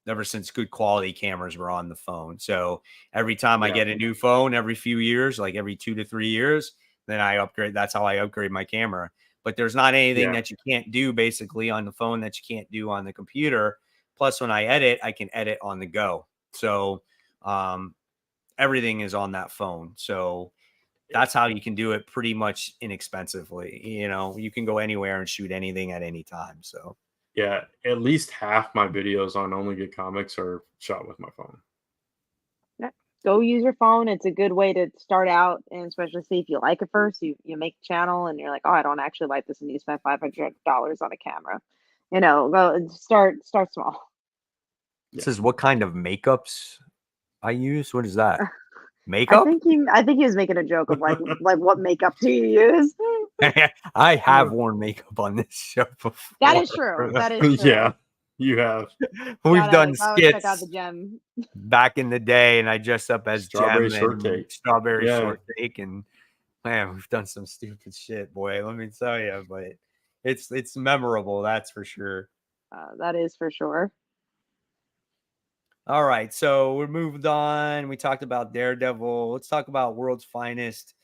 Ever since good quality cameras were on the phone. So every time I get a new phone, every few years, like every 2 to 3 years, then I upgrade. That's how I upgrade my camera. But there's not anything that you can't do basically on the phone that you can't do on the computer. Plus, when I edit, I can edit on the go. So everything is on that phone. So that's how you can do it pretty much inexpensively. You know, you can go anywhere and shoot anything at any time. So yeah, at least half my videos on Only Good Comics are shot with my phone. Go use your phone. It's a good way to start out, and especially see if you like it first. You make a channel and you're like, oh, I don't actually like this, and you spend $500 on a camera. You know, go and start small. it says what kind of makeups I use. What is that? I Makeup? think he was making a joke of like what makeup do you use? I have worn makeup on this show before. That is true. That is true. Yeah, you have. We've done Check skits out the gem. back in the day, and I dressed up as Strawberry Gem Shortcake. and Strawberry Shortcake, and man, we've done some stupid shit, boy. Let me tell you, but it's memorable, that's for sure. That is for sure. All right, so we're moved on. We talked about Daredevil. Let's talk about World's Finest.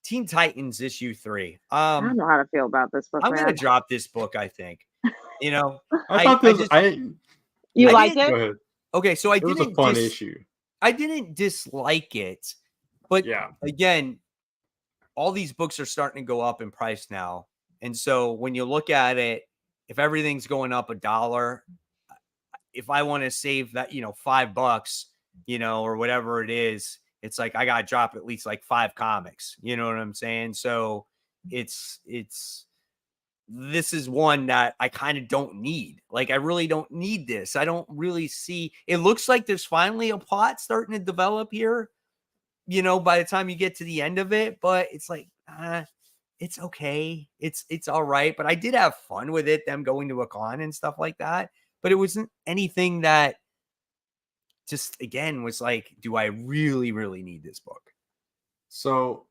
Teen Titans issue 3. I don't know how to feel about this book. I'm gonna drop this book, I think. You know, I thought this. You liked it? Go ahead. Okay, so it was a fun issue. I didn't dislike it, but again, all these books are starting to go up in price now. And so when you look at it, if everything's going up $1, if I want to save that, $5, or whatever it is, it's like I got to drop at least like 5 comics. You know what I'm saying? So this is one that I kind of don't need. Like, I really don't need this. I don't really see. It looks like there's finally a plot starting to develop here, by the time you get to the end of it. But it's like, it's okay. It's all right. But I did have fun with it, them going to a con and stuff like that. But it wasn't anything that just, again, was like, do I really, really need this book? So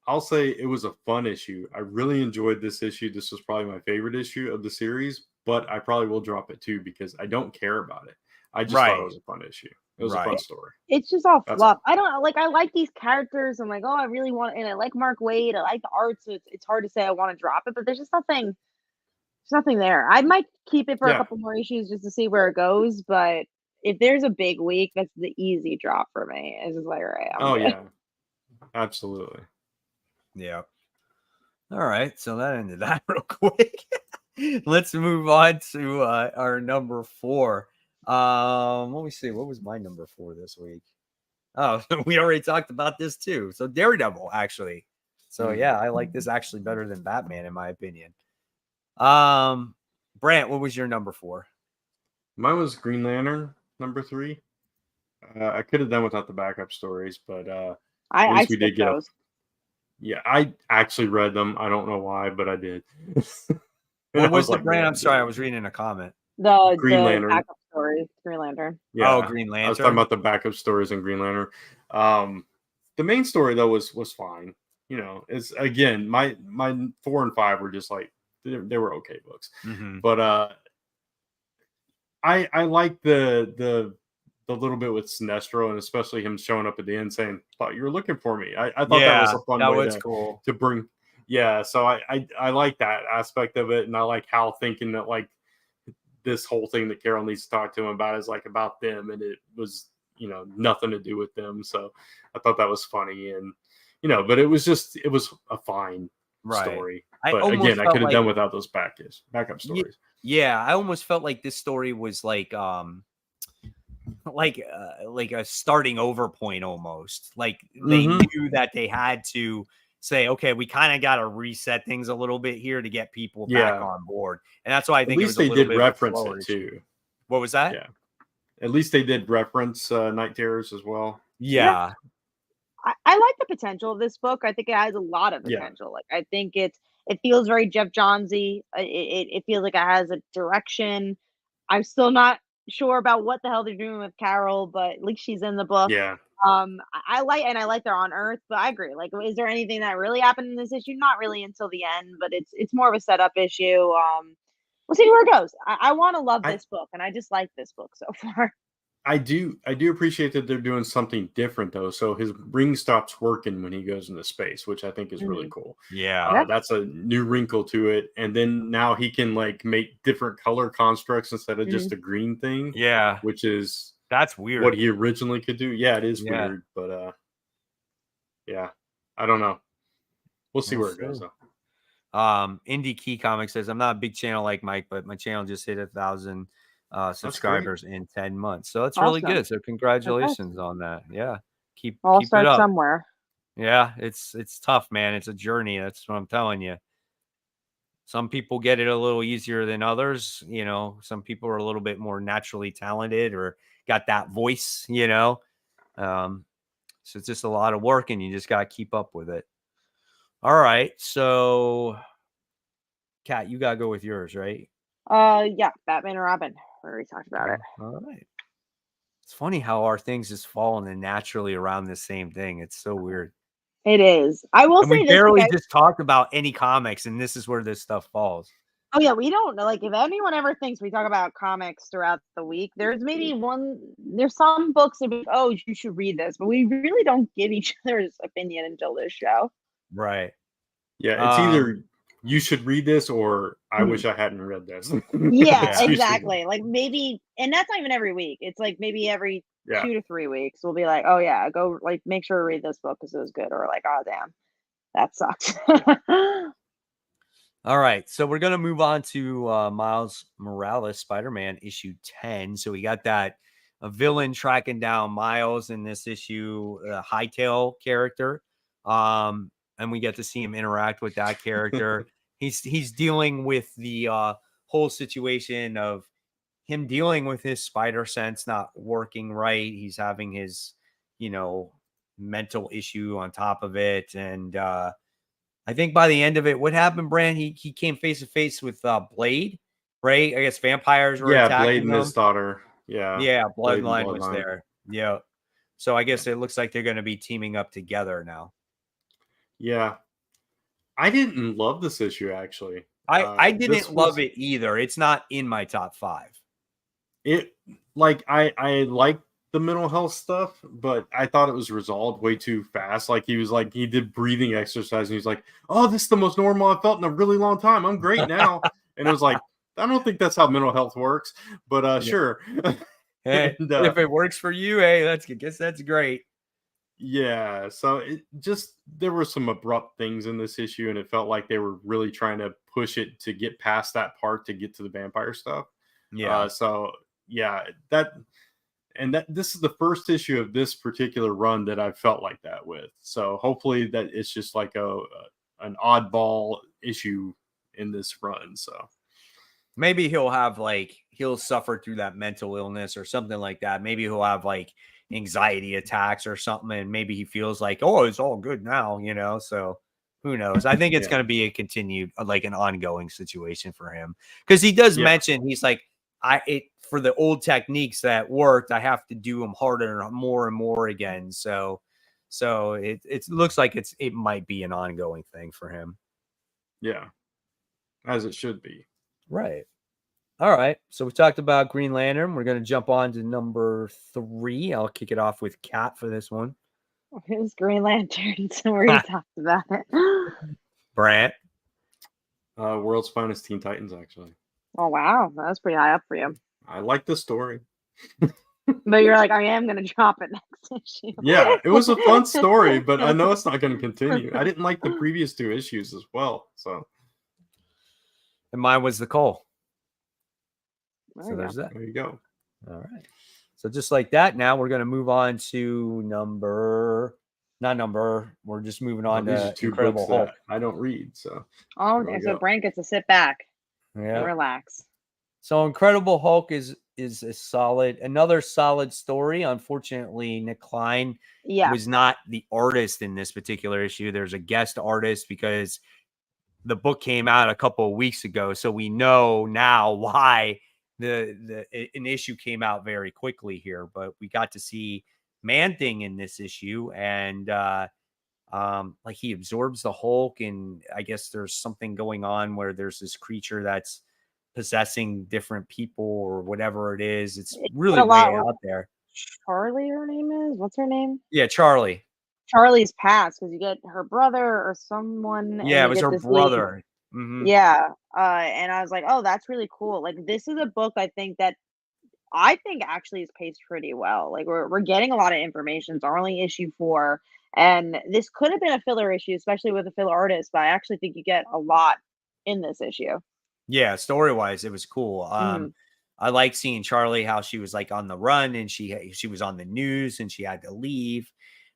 I'll say it was a fun issue. I really enjoyed this issue. This was probably my favorite issue of the series, but I probably will drop it too because I don't care about it. I just thought it was a fun issue. It was a fun story. It's just all fluff. I don't like. I like these characters. I'm like, oh, I really want, and I like Mark Waid. I like the art, so it's hard to say I want to drop it, but there's just nothing. There's nothing there. I might keep it for a couple more issues just to see where it goes, but if there's a big week, that's the easy drop for me. It's just like, all right. Yeah, absolutely. Yeah. All right. So that ended that real quick. Let's move on to our number 4. Let me see. What was my number 4 this week? Oh, we already talked about this too. So Daredevil, actually. So yeah, I like this actually better than Batman, in my opinion. Brant, what was your number 4? Mine was Green Lantern, number 3. I could have done without the backup stories, but at least we did get those. Yeah, I actually read them. I don't know why, but I did. What was the brand? I'm sorry, I was reading a comment. The Green Lantern backup story, Green Lantern. Yeah, Green Lantern. I was talking about the backup stories in Green Lantern. The main story though was fine. It's again my 4 and 5 were just like they were okay books, but I like the little bit with Sinestro, and especially him showing up at the end saying, "Thought you were looking for me." I thought that was a fun way cool to bring. Yeah, so I like that aspect of it, and I like Hal thinking that like this whole thing that Carol needs to talk to him about is like about them, and it was nothing to do with them. So I thought that was funny, and but it was a fine story. But again, I could have done without those backup stories. Yeah, I almost felt like this story was like a starting over point almost. Like they knew that they had to say, okay, we kind of got to reset things a little bit here to get people back Yeah. on board. And that's why I At think it least was a they little did bit of a reference slower it issue. too. What was that? Yeah. At least they did reference Night Terrors as well. Yeah. I like the potential of this book. I think it has a lot of Yeah. potential. Like I think it feels very Jeff Johnsy. It feels like it has a direction. I'm still not sure about what the hell they're doing with Carol, but at least she's in the book. Yeah. I like they're on Earth, but I agree. Like, is there anything that really happened in this issue? Not really until the end, but it's more of a setup issue. We'll see where it goes. I want to love this book, and I just like this book so far. I do appreciate that they're doing something different though. So his ring stops working when he goes into space, which I think is really cool. Yeah. That's a new wrinkle to it. And then now he can like make different color constructs instead of just a green thing. Yeah. Which is that's weird. what he originally could do. Yeah, it is weird, but yeah, I don't know. We'll see where it goes though. Indie Key Comics says, I'm not a big channel like Mike, but my channel just hit 1,000 subscribers in 10 months. So that's really good. So congratulations on that. Yeah. Keep it up. Somewhere. Yeah, it's tough, man. It's a journey. That's what I'm telling you. Some people get it a little easier than others. You know, some people are a little bit more naturally talented or got that voice, you know. So it's just a lot of work and you just got to keep up with it. All right. So, Kat, you got to go with yours, right? Yeah, Batman and Robin. We already talked about it. All right. It's funny how our things just fall in naturally around the same thing. It's so weird. It is. I will say we barely just talked about any comics, and this is where this stuff falls. Oh yeah, we don't know. Like, if anyone ever thinks we talk about comics throughout the week, there's some books that be, oh, you should read this, but we really don't give each other's opinion until this show. Right. Yeah, it's either you should read this or I wish I hadn't read this. Yeah, exactly. Like maybe, and that's not even every week. It's like maybe every 2 to 3 weeks we'll be like, oh yeah, go like make sure to read this book because it was good, or like, oh damn, that sucks. All right, so we're gonna move on to Miles Morales, Spider-Man issue 10. So we got that a villain tracking down Miles in this issue, a Hightail character, and we get to see him interact with that character. He's dealing with the whole situation of him dealing with his spider sense not working right. He's having his, mental issue on top of it. And I think by the end of it, what happened, Brand? He came face to face with Blade, right? I guess vampires were attacking Blade him. And his daughter. Yeah. Bloodline was there. Yeah. So I guess it looks like they're going to be teaming up together now. Yeah. I didn't love this issue, actually. I didn't love it either. It's not in my top 5. I like the mental health stuff, but I thought it was resolved way too fast. Like he did breathing exercise and he's like, oh, this is the most normal I've felt in a really long time. I'm great now. And it was like, I don't think that's how mental health works, but sure. Hey, and, if it works for you, hey, that's great. Yeah, so there were some abrupt things in this issue, and it felt like they were really trying to push it to get past that part to get to the vampire stuff. Yeah. This is the first issue of this particular run that I felt like that with. So hopefully that it's just like an oddball issue in this run. So maybe he'll suffer through that mental illness or something like that. Maybe he'll have anxiety attacks or something, and maybe he feels like, oh, it's all good now, so who knows. I think it's going to be a continued an ongoing situation for him, because he does mention he's like, for the old techniques that worked, I have to do them harder and more again. So it looks like it might be an ongoing thing for him. Yeah, as it should be. Right. All right, so we talked about Green Lantern. We're going to jump on to number 3. I'll kick it off with Kat for this one. It was Green Lantern, so we talked about it. Brant. World's Finest Teen Titans, actually. Oh, wow. That was pretty high up for you. I like the story. But you're like, I am going to drop it next issue. Yeah, it was a fun story, but I know it's not going to continue. I didn't like the previous 2 issues as well. So, and mine was the Cole. So there's that. There you go. All right. So just like that, now we're going to move on to number not number. We're just moving on These are to two Incredible books Hulk. that I don't read, so Oh, there we so go. Brent gets to sit back and Yeah. relax. So Incredible Hulk is another solid story. Unfortunately, Nick Klein Yeah. was not the artist in this particular issue. There's a guest artist because the book came out a couple of weeks ago, so we know now why an issue came out very quickly here. But we got to see Man-Thing in this issue, and like he absorbs the Hulk, and I guess there's something going on where there's this creature that's possessing different people or whatever it is. It's really a way lot out there. Charlie, her name is? What's her name? Yeah, Charlie. Charlie's past, because you get her brother or someone. Yeah, and it you was get her this lady. brother. Mhm. Yeah. And I was like, oh, that's really cool. Like, this is a book I think actually is paced pretty well. Like, we're getting a lot of information. It's only issue 4. And this could have been a filler issue, especially with a filler artist, but I actually think you get a lot in this issue. Yeah, story-wise, it was cool. Mhm. I like seeing Charlie, how she was like on the run and she was on the news and she had to leave.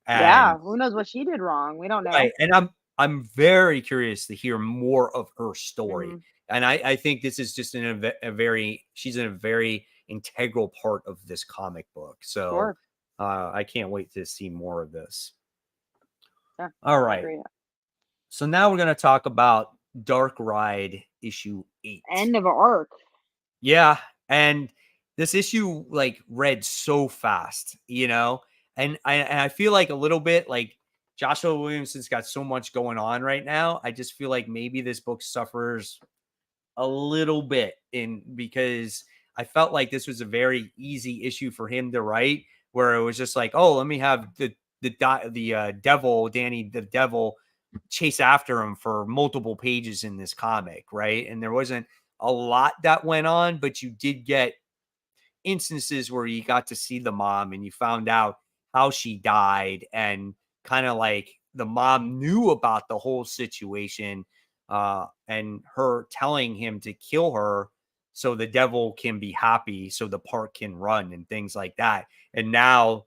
Yeah, And who knows what she did wrong? We don't know. right, and I'm very curious to hear more of her story. Mhm. And I think this is just she's in a very integral part of this comic book. So Sure. I can't wait to see more of this. Yeah, All I right. agree. So now we're going to talk about Dark Ride issue 8. End of arc. Yeah, and this issue like read so fast, you know, and I feel like a little bit like Joshua Williamson's got so much going on right now. I just feel like maybe this book suffers a little bit because I felt like this was a very easy issue for him to write, where it was just like, oh, let me have the devil, Danny the Devil, chase after him for multiple pages in this comic, right? And there wasn't a lot that went on, but you did get instances where you got to see the mom and you found out how she died, and kind of like the mom knew about the whole situation, and her telling him to kill her so the devil can be happy, so the park can run and things like that. And now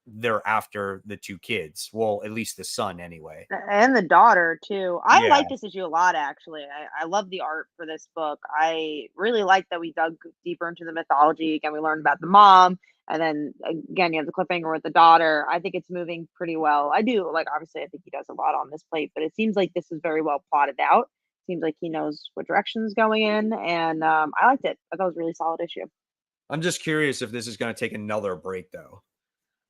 they're after the 2 kids. Well, at least the son anyway. And the daughter too. I Yeah. like this issue a lot, actually. I love the art for this book. I really like that we dug deeper into the mythology. Again, we learned about the mom, and then again, you have the cliffhanger with the daughter. I think it's moving pretty well. I do like, obviously, I think he does a lot on this plate, but it seems like this is very well plotted out. Seems like he knows what direction is going in, and I liked it. I thought it was a really solid issue. I'm just curious if this is going to take another break though.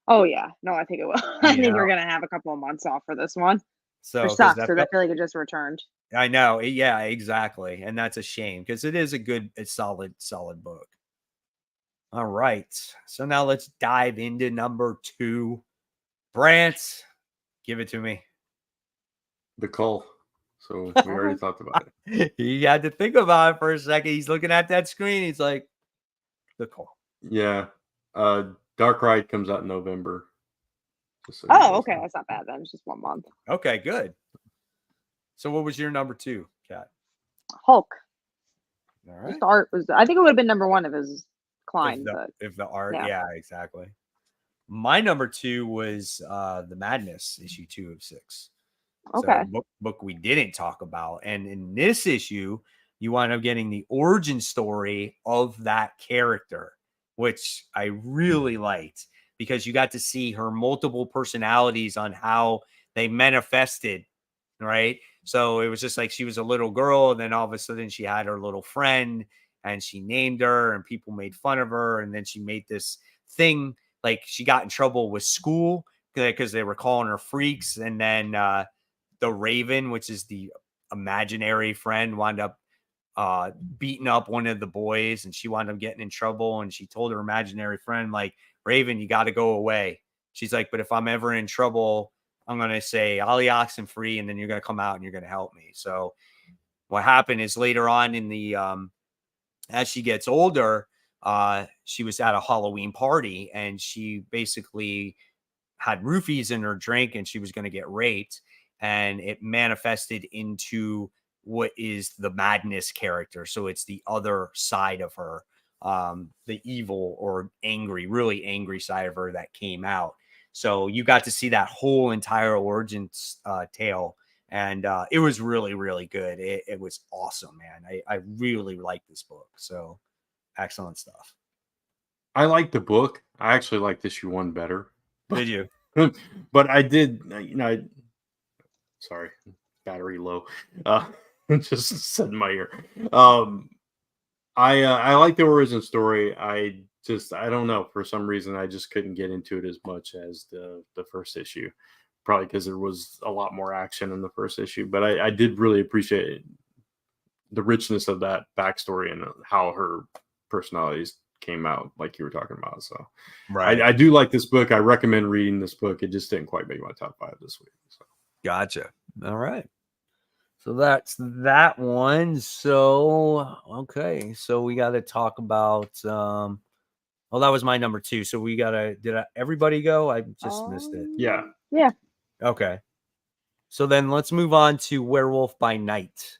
Oh yeah, no, I think it will. I think Yeah. we're gonna have a couple of months off for this one. So Which 'cause sucks that because I felt- feel like it just returned. I know. Yeah, exactly. And that's a shame because it is a solid book. All right. So now let's dive into number 2. Brant, give it to me. The Cull. So we already talked about it. He had to think about it for a second. He's looking at that screen. He's like, the call. Yeah. Dark Ride comes out in November. Just so you Oh, guys okay, know. that's not bad then. It's just 1 month. Okay, good. So what was your number 2, Kat? Hulk. All right. Just the art was. I think it would have been number 1 if it was Klein, but If the art, yeah. yeah, exactly. My number 2 was the Madness issue 2 of 6. okay. So book we didn't talk about, and in this issue, you wind up getting the origin story of that character, which I really liked because you got to see her multiple personalities on how they manifested, right? So it was just like she was a little girl, and then all of a sudden she had her little friend, and she named her, and people made fun of her, and then she made this thing like she got in trouble with school because they were calling her freaks, and then the Raven, which is the imaginary friend, wound up beating up one of the boys, and she wound up getting in trouble, and she told her imaginary friend, like, Raven, you got to go away. She's like, but if I'm ever in trouble, I'm going to say Ollie Oxen free, and then you're going to come out and you're going to help me. So what happened is later on in the as she gets older, she was at a Halloween party, and she basically had roofies in her drink, and she was going to get raped, and it manifested into what is the Madness character. So it's the other side of her, the evil or angry, really angry side of her that came out. So you got to see that whole entire origin tale. And it was really, really good. It was awesome, man. I really liked this book. So excellent stuff. I like the book. I actually liked issue 1 better. Did you? But I did, sorry, battery low. Just said in my ear. I like the origin story. I don't know, for some reason I just couldn't get into it as much as the first issue. Probably because there was a lot more action in the first issue, but I did really appreciate the richness of that backstory and how her personalities came out, like you were talking about. So Right. I do like this book. I recommend reading this book. It just didn't quite make my top 5 this week. So. Gotcha. All right. So that's that one. So okay. So we got to talk about well, that was my number 2. So we gotta everybody go? I just missed it. Yeah. Yeah. Okay. So then let's move on to Werewolf by Night.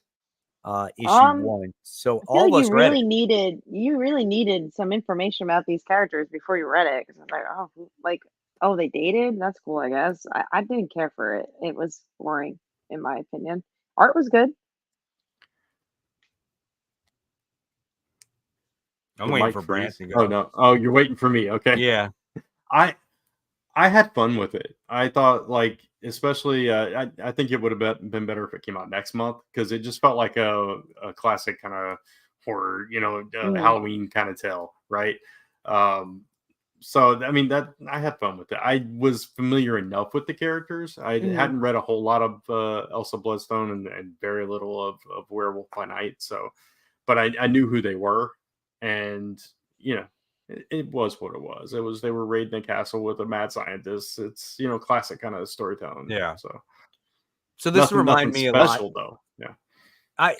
Issue 1. So I feel all of like us read it. you really needed some information about these characters before you read it, because I was like, oh, they dated? That's cool, I guess. I didn't care for it. It was boring, in my opinion. Art was good. I'm The waiting mic for Brant freeze. to go. Oh no. Oh, you're waiting for me. Okay. Yeah. I had fun with it. I thought, like, especially I think it would have been better if it came out next month, because it just felt like a classic kind of horror, Halloween kind of tale, right? So I mean, that I had fun with it. I was familiar enough with the characters. I hadn't read a whole lot of Elsa Bloodstone and very little of Werewolf by Night. So, but I knew who they were, and it was what it was. They were raiding a castle with a mad scientist. It's classic kind of storytelling. Yeah. So this reminded me a lot. special though. Yeah.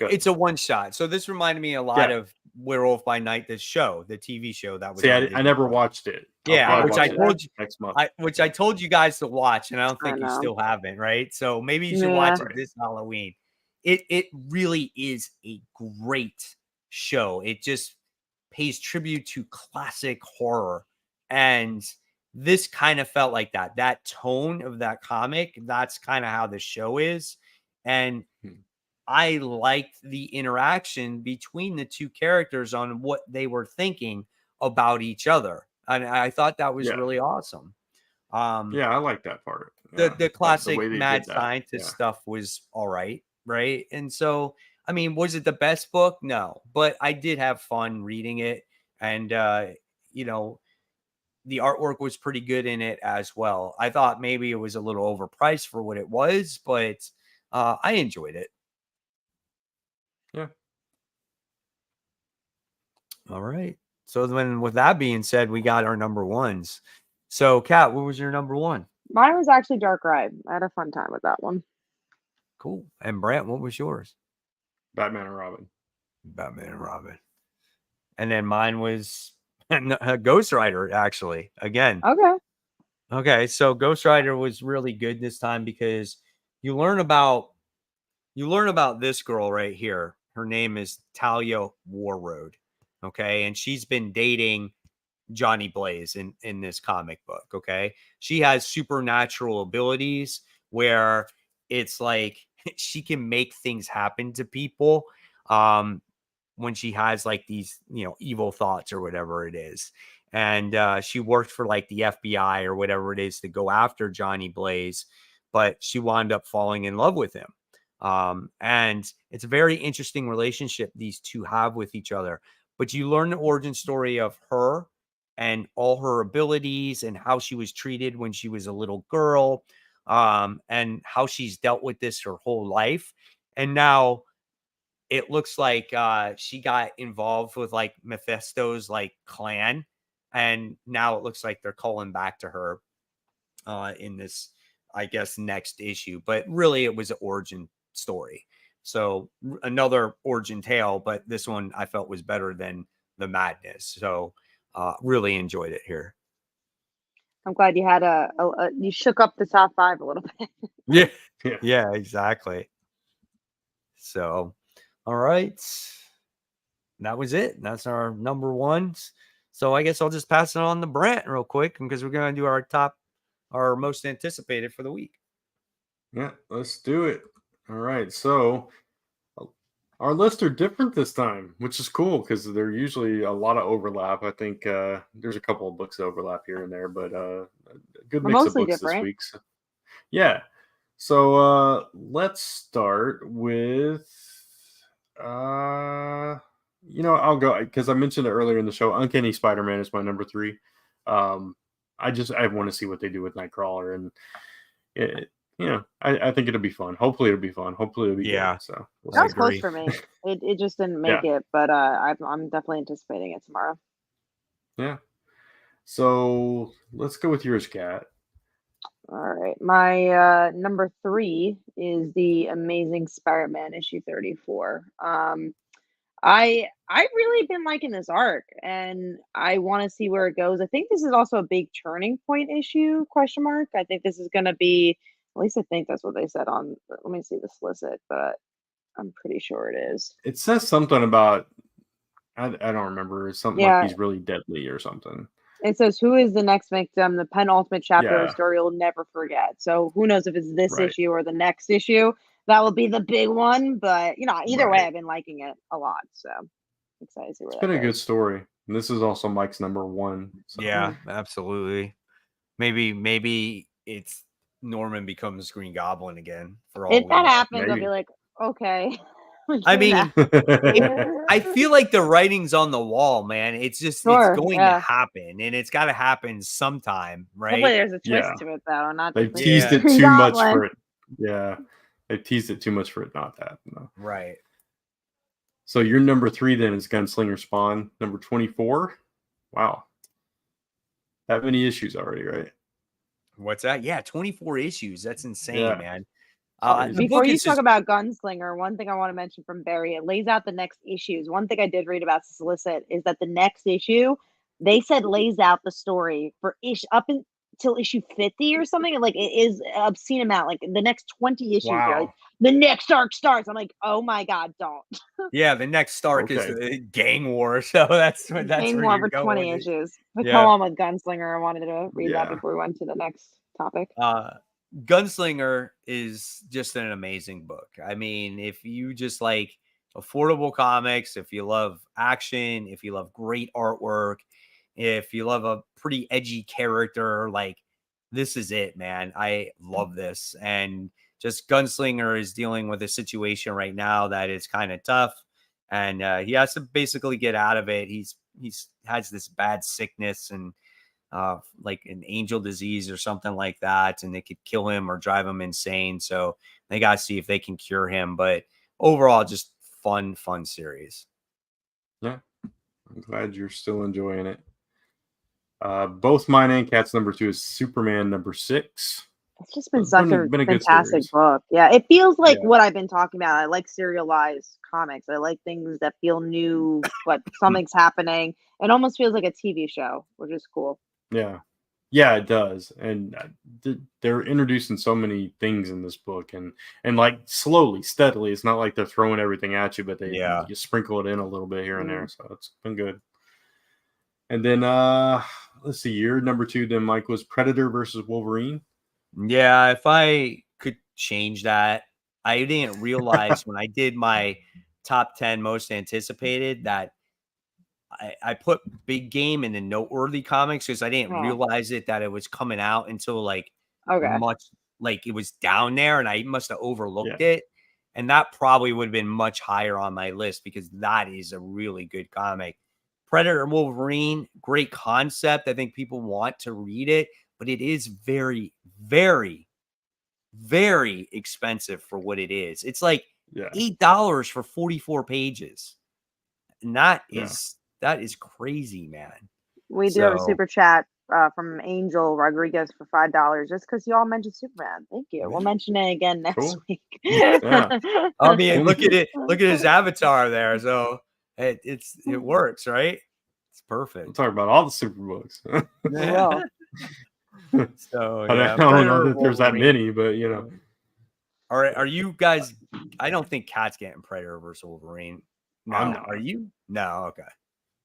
It's a one shot. So this reminded me a lot of Werewolf by Night, the TV show that was. See, I never watched it. Yeah, which I told you next month. I told you guys to watch, and I don't think you still haven't, right? So maybe you should watch it this Halloween. It really is a great show. It just pays tribute to classic horror, and this kind of felt like that tone of that comic. That's kind of how the show is, and I liked the interaction between the two characters on what they were thinking about each other, and I thought that was really awesome. Yeah, I like that part. The classic mad scientist stuff was all right, and so I mean, was it the best book? No, but I did have fun reading it, and the artwork was pretty good in it as well. I thought maybe it was a little overpriced for what it was, but I enjoyed it. Yeah. All right. So then, with that being said, we got our number 1s. So, Kat, what was your number 1? Mine was actually Dark Ride. I had a fun time with that one. Cool. And Brant, what was yours? Batman and Robin. Batman and Robin. And then mine was Ghost Rider, actually, again. Okay. So Ghost Rider was really good this time because you learn about this girl right here. Her name is Talia Warroad. Okay. And she's been dating Johnny Blaze in this comic book. Okay. She has supernatural abilities where it's like she can make things happen to people when she has like these, evil thoughts or whatever it is. And she worked for like the FBI or whatever it is to go after Johnny Blaze, but she wound up falling in love with him. And it's a very interesting relationship these two have with each other. But you learn the origin story of her and all her abilities and how she was treated when she was a little girl, and how she's dealt with this her whole life. And now it looks like she got involved with like Mephisto's like clan. And now it looks like they're calling back to her in this, I guess, next issue. But really, it was an origin story. So another origin tale, but this one I felt was better than the madness. So really enjoyed it here. I'm glad you had you shook up the top 5 a little bit. Yeah, exactly. So, all right. That was it. That's our number 1s. So I guess I'll just pass it on to Brant real quick because we're going to do our top our most anticipated for the week. Yeah, let's do it. All right. So our lists are different this time, which is cool because they're usually a lot of overlap. I think there's a couple of books that overlap here and there, but a good We're mix of mostly books this different. week. So, yeah. So let's start with I'll go because I mentioned it earlier in the show. Uncanny Spider-Man is my number 3. I want to see what they do with Nightcrawler, and I think it'll be fun. Hopefully it'll be fun. Hopefully it'll be good. So that was close for me. It just didn't make it, but I'm definitely anticipating it tomorrow. Yeah. So let's go with yours, Kat. All right, my number 3 is the Amazing Spider-Man issue 34. I really been liking this arc, and I want to see where it goes. I think this is also a big turning point issue? Question mark. I think this is going to be, at least I think that's what they said on. Let me see the solicit, but I'm pretty sure it is. It says something about I don't remember. It's something like he's really deadly or something. It says, "Who is the next victim? The penultimate chapter of the story you'll never forget." So who knows if it's this issue or the next issue? That will be the big one. But either way, I've been liking it a lot. So excited to see where it's been a good story. And this is also Mike's number 1. So. Yeah, absolutely. Maybe it's Norman becomes Green Goblin again. For all if that happens, I'll be like, okay. I mean, I feel like the writing's on the wall, man. It's just it's going to happen, and it's got to happen sometime, right? Hopefully there's a twist to it, though. Not they've teased it too much for it. Yeah, they've teased it too much for it not to happen, though. Right. So your number 3 then is Gunslinger Spawn, number 24. Wow, that many issues already, right? What's that? Yeah, 24 issues. That's insane, man. Before you talk about Gunslinger, one thing I want to mention from Barry, it lays out the next issues. One thing I did read about solicit is that the next issue, they said lays out the story for up until issue 50 or something. Like, it is obscene amount. Like, the next 20 issues, like, the next arc starts. I'm like, oh my God, don't. Yeah, the next arc is the gang war. So that's gang war for 20 issues. But go on with Gunslinger. I wanted to read that before we went to the next topic. Gunslinger is just an amazing book. I mean, if you just like affordable comics, if you love action, if you love great artwork, if you love a pretty edgy character, like, this is it, man. I love this. And just Gunslinger is dealing with a situation right now that is kind of tough, and he has to basically get out of it. He's has this bad sickness and like an angel disease or something like that, and they could kill him or drive him insane. So they got to see if they can cure him. But overall, just fun series. Yeah, I'm glad you're still enjoying it. Both mine and Kat's number 2 is Superman number 6. It's just been such a fantastic book. Yeah, it feels like what I've been talking about. I like serialized comics. I like things that feel new, but something's happening. It almost feels like a TV show, which is cool. Yeah, it does. And they're introducing so many things in this book, and like slowly, steadily. It's not like they're throwing everything at you, but they you sprinkle it in a little bit here and there. So it's been good. And then let's see, your number 2 then, Mike, was Predator versus Wolverine. Yeah, if I could change that, I didn't realize when I did my top 10 most anticipated that I put Big Game in the noteworthy comics because I didn't realize that it was coming out until like much, like, it was down there, and I must have overlooked it. And that probably would have been much higher on my list because that is a really good comic. Predator and Wolverine, great concept. I think people want to read it, but it is very, very, very expensive for what it is. It's like $8 for 44 pages. And that is crazy, man. We do have a super chat from Angel Rodriguez for $5 just because y'all mentioned Superman. Thank you. We'll mention it again next week. I mean, look at it. Look at his avatar there. So it works, right? It's perfect. We'll talk about all the super books. So I don't know that there's that many, but All right, are you guys? I don't think Cat's getting Predator versus Wolverine. No, I'm not. Are you? No, okay.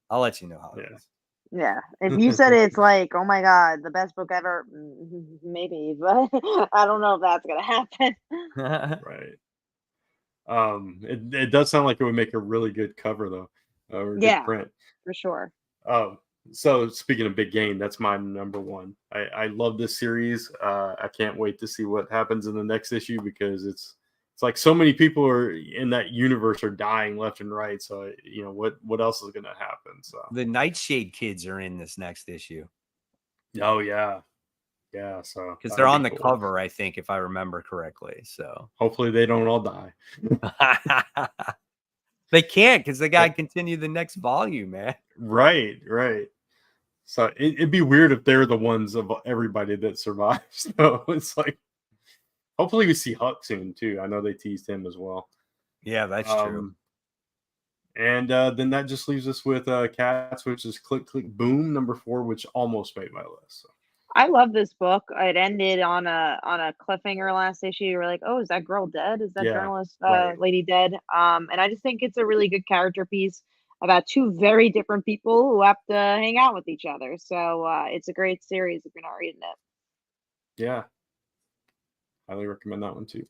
I'll let you know how it is. Yeah. If you said it's like, oh my God, the best book ever, maybe, but I don't know if that's gonna happen. Right. It does sound like it would make a really good cover though, or a good Yeah, print. for sure. So speaking of big game, that's my number one. I love this series. I can't wait to see what happens in the next issue because it's like so many people are in that universe are dying left and right. So what else is gonna happen? So The Nightshade kids are in this next issue. oh yeah. Yeah, so Because they're that'll on be the cool. cover, I think, if I remember correctly. So Hopefully they don't all die. they can't because they got to continue the next volume, man. Right. So it'd be weird if they're the ones of everybody that survives. So it's like, hopefully we see Huck soon too. I know they teased him as well. Yeah, that's true. And then that just leaves us with Cats, which is Click Click Boom number 4, which almost made my list. So. I love this book. It ended on a cliffhanger last issue. You were like, oh, is that girl dead? Is that journalist lady dead? And I just think it's a really good character piece about two very different people who have to hang out with each other. So it's a great series if you're not reading it. Yeah. Highly recommend that one too.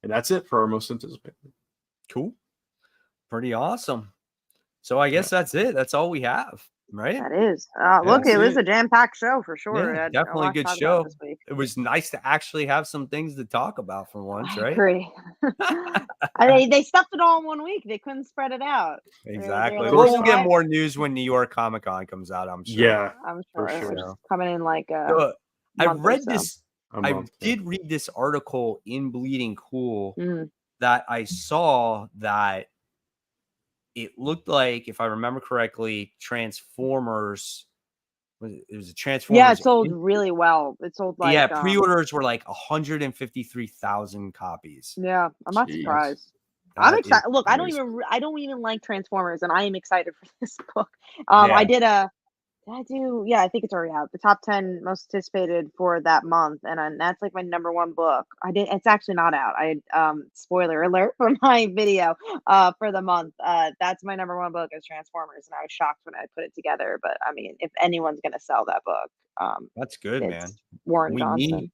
And that's it for our most anticipated. Cool. Pretty awesome. So I guess that's it. That's all we have, right? That is. Look, it was a jam-packed show for sure. Yeah, definitely a good show. It was nice to actually have some things to talk about for once, right? I agree. They stuffed it all in 1 week. They couldn't spread it out. Exactly. Like, We'll get more news when New York Comic Con comes out, I'm sure. Yeah, I'm sure. For sure. It's coming in like I read this. I did read this article in Bleeding Cool that I saw that it looked like, if I remember correctly, Transformers. It was a Transformers. Yeah, it sold really well. It sold like pre-orders were like 153,000 copies. Yeah, I'm not surprised. I'm excited. Look, I don't even like Transformers, and I am excited for this book. I think it's already out. The top 10 most anticipated for that month, and that's like my number one book. It's actually not out. Spoiler alert for my video for the month. That's my number one book is Transformers, and I was shocked when I put it together. But I mean, if anyone's gonna sell that book, that's good, man. Warren Johnson.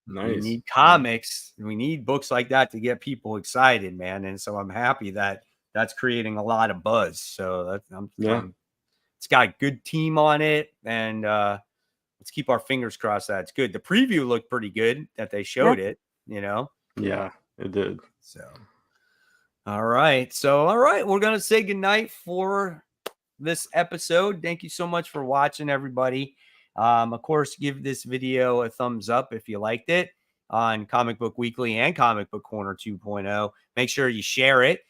We need comics. We need books like that to get people excited, man. And so I'm happy that that's creating a lot of buzz. So it's got a good team on it, and let's keep our fingers crossed that it's good. The preview looked pretty good that they showed it, Yeah, it did. So, all right. We're going to say goodnight for this episode. Thank you so much for watching, everybody. Of course, give this video a thumbs up if you liked it on Comic Book Weekly and Comic Book Corner 2.0. Make sure you share it.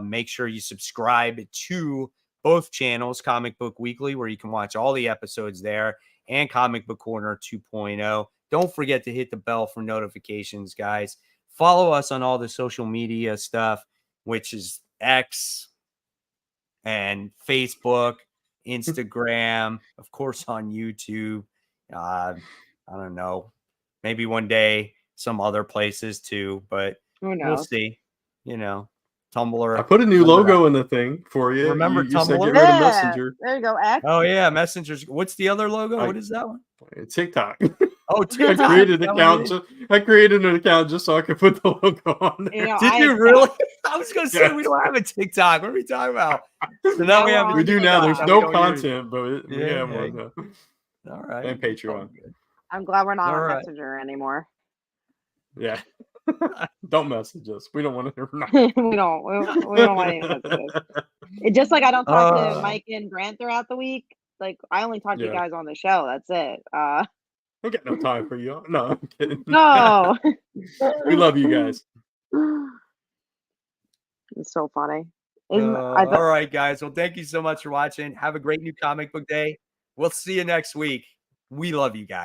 Make sure you subscribe to both channels, Comic Book Weekly, where you can watch all the episodes there, and Comic Book Corner 2.0. Don't forget to hit the bell for notifications, guys. Follow us on all the social media stuff, which is X and Facebook, Instagram, of course, on YouTube. I don't know. Maybe one day some other places too, but we'll see. Tumblr. I put a new logo in the thing for you. Remember you Tumblr? Said get rid of Messenger. There you go, X. Oh yeah, Messengers. What's the other logo? What is that one? TikTok. Oh, TikTok. I created an account just so I could put the logo on there. Did you really? I was gonna say we don't have a TikTok. What are we talking about? So now we have. We do now. There's no content, but we have one. All right. And Patreon. I'm glad we're not on Messenger anymore. Yeah. Don't message us. We don't want to hear from we don't want any messages. It's just like I don't talk to Mike and Grant throughout the week. Like I only talk to you guys on the show. That's it. I got no time for you. No, I'm kidding. No. We love you guys. It's so funny. All right, guys. Well, thank you so much for watching. Have a great new comic book day. We'll see you next week. We love you guys.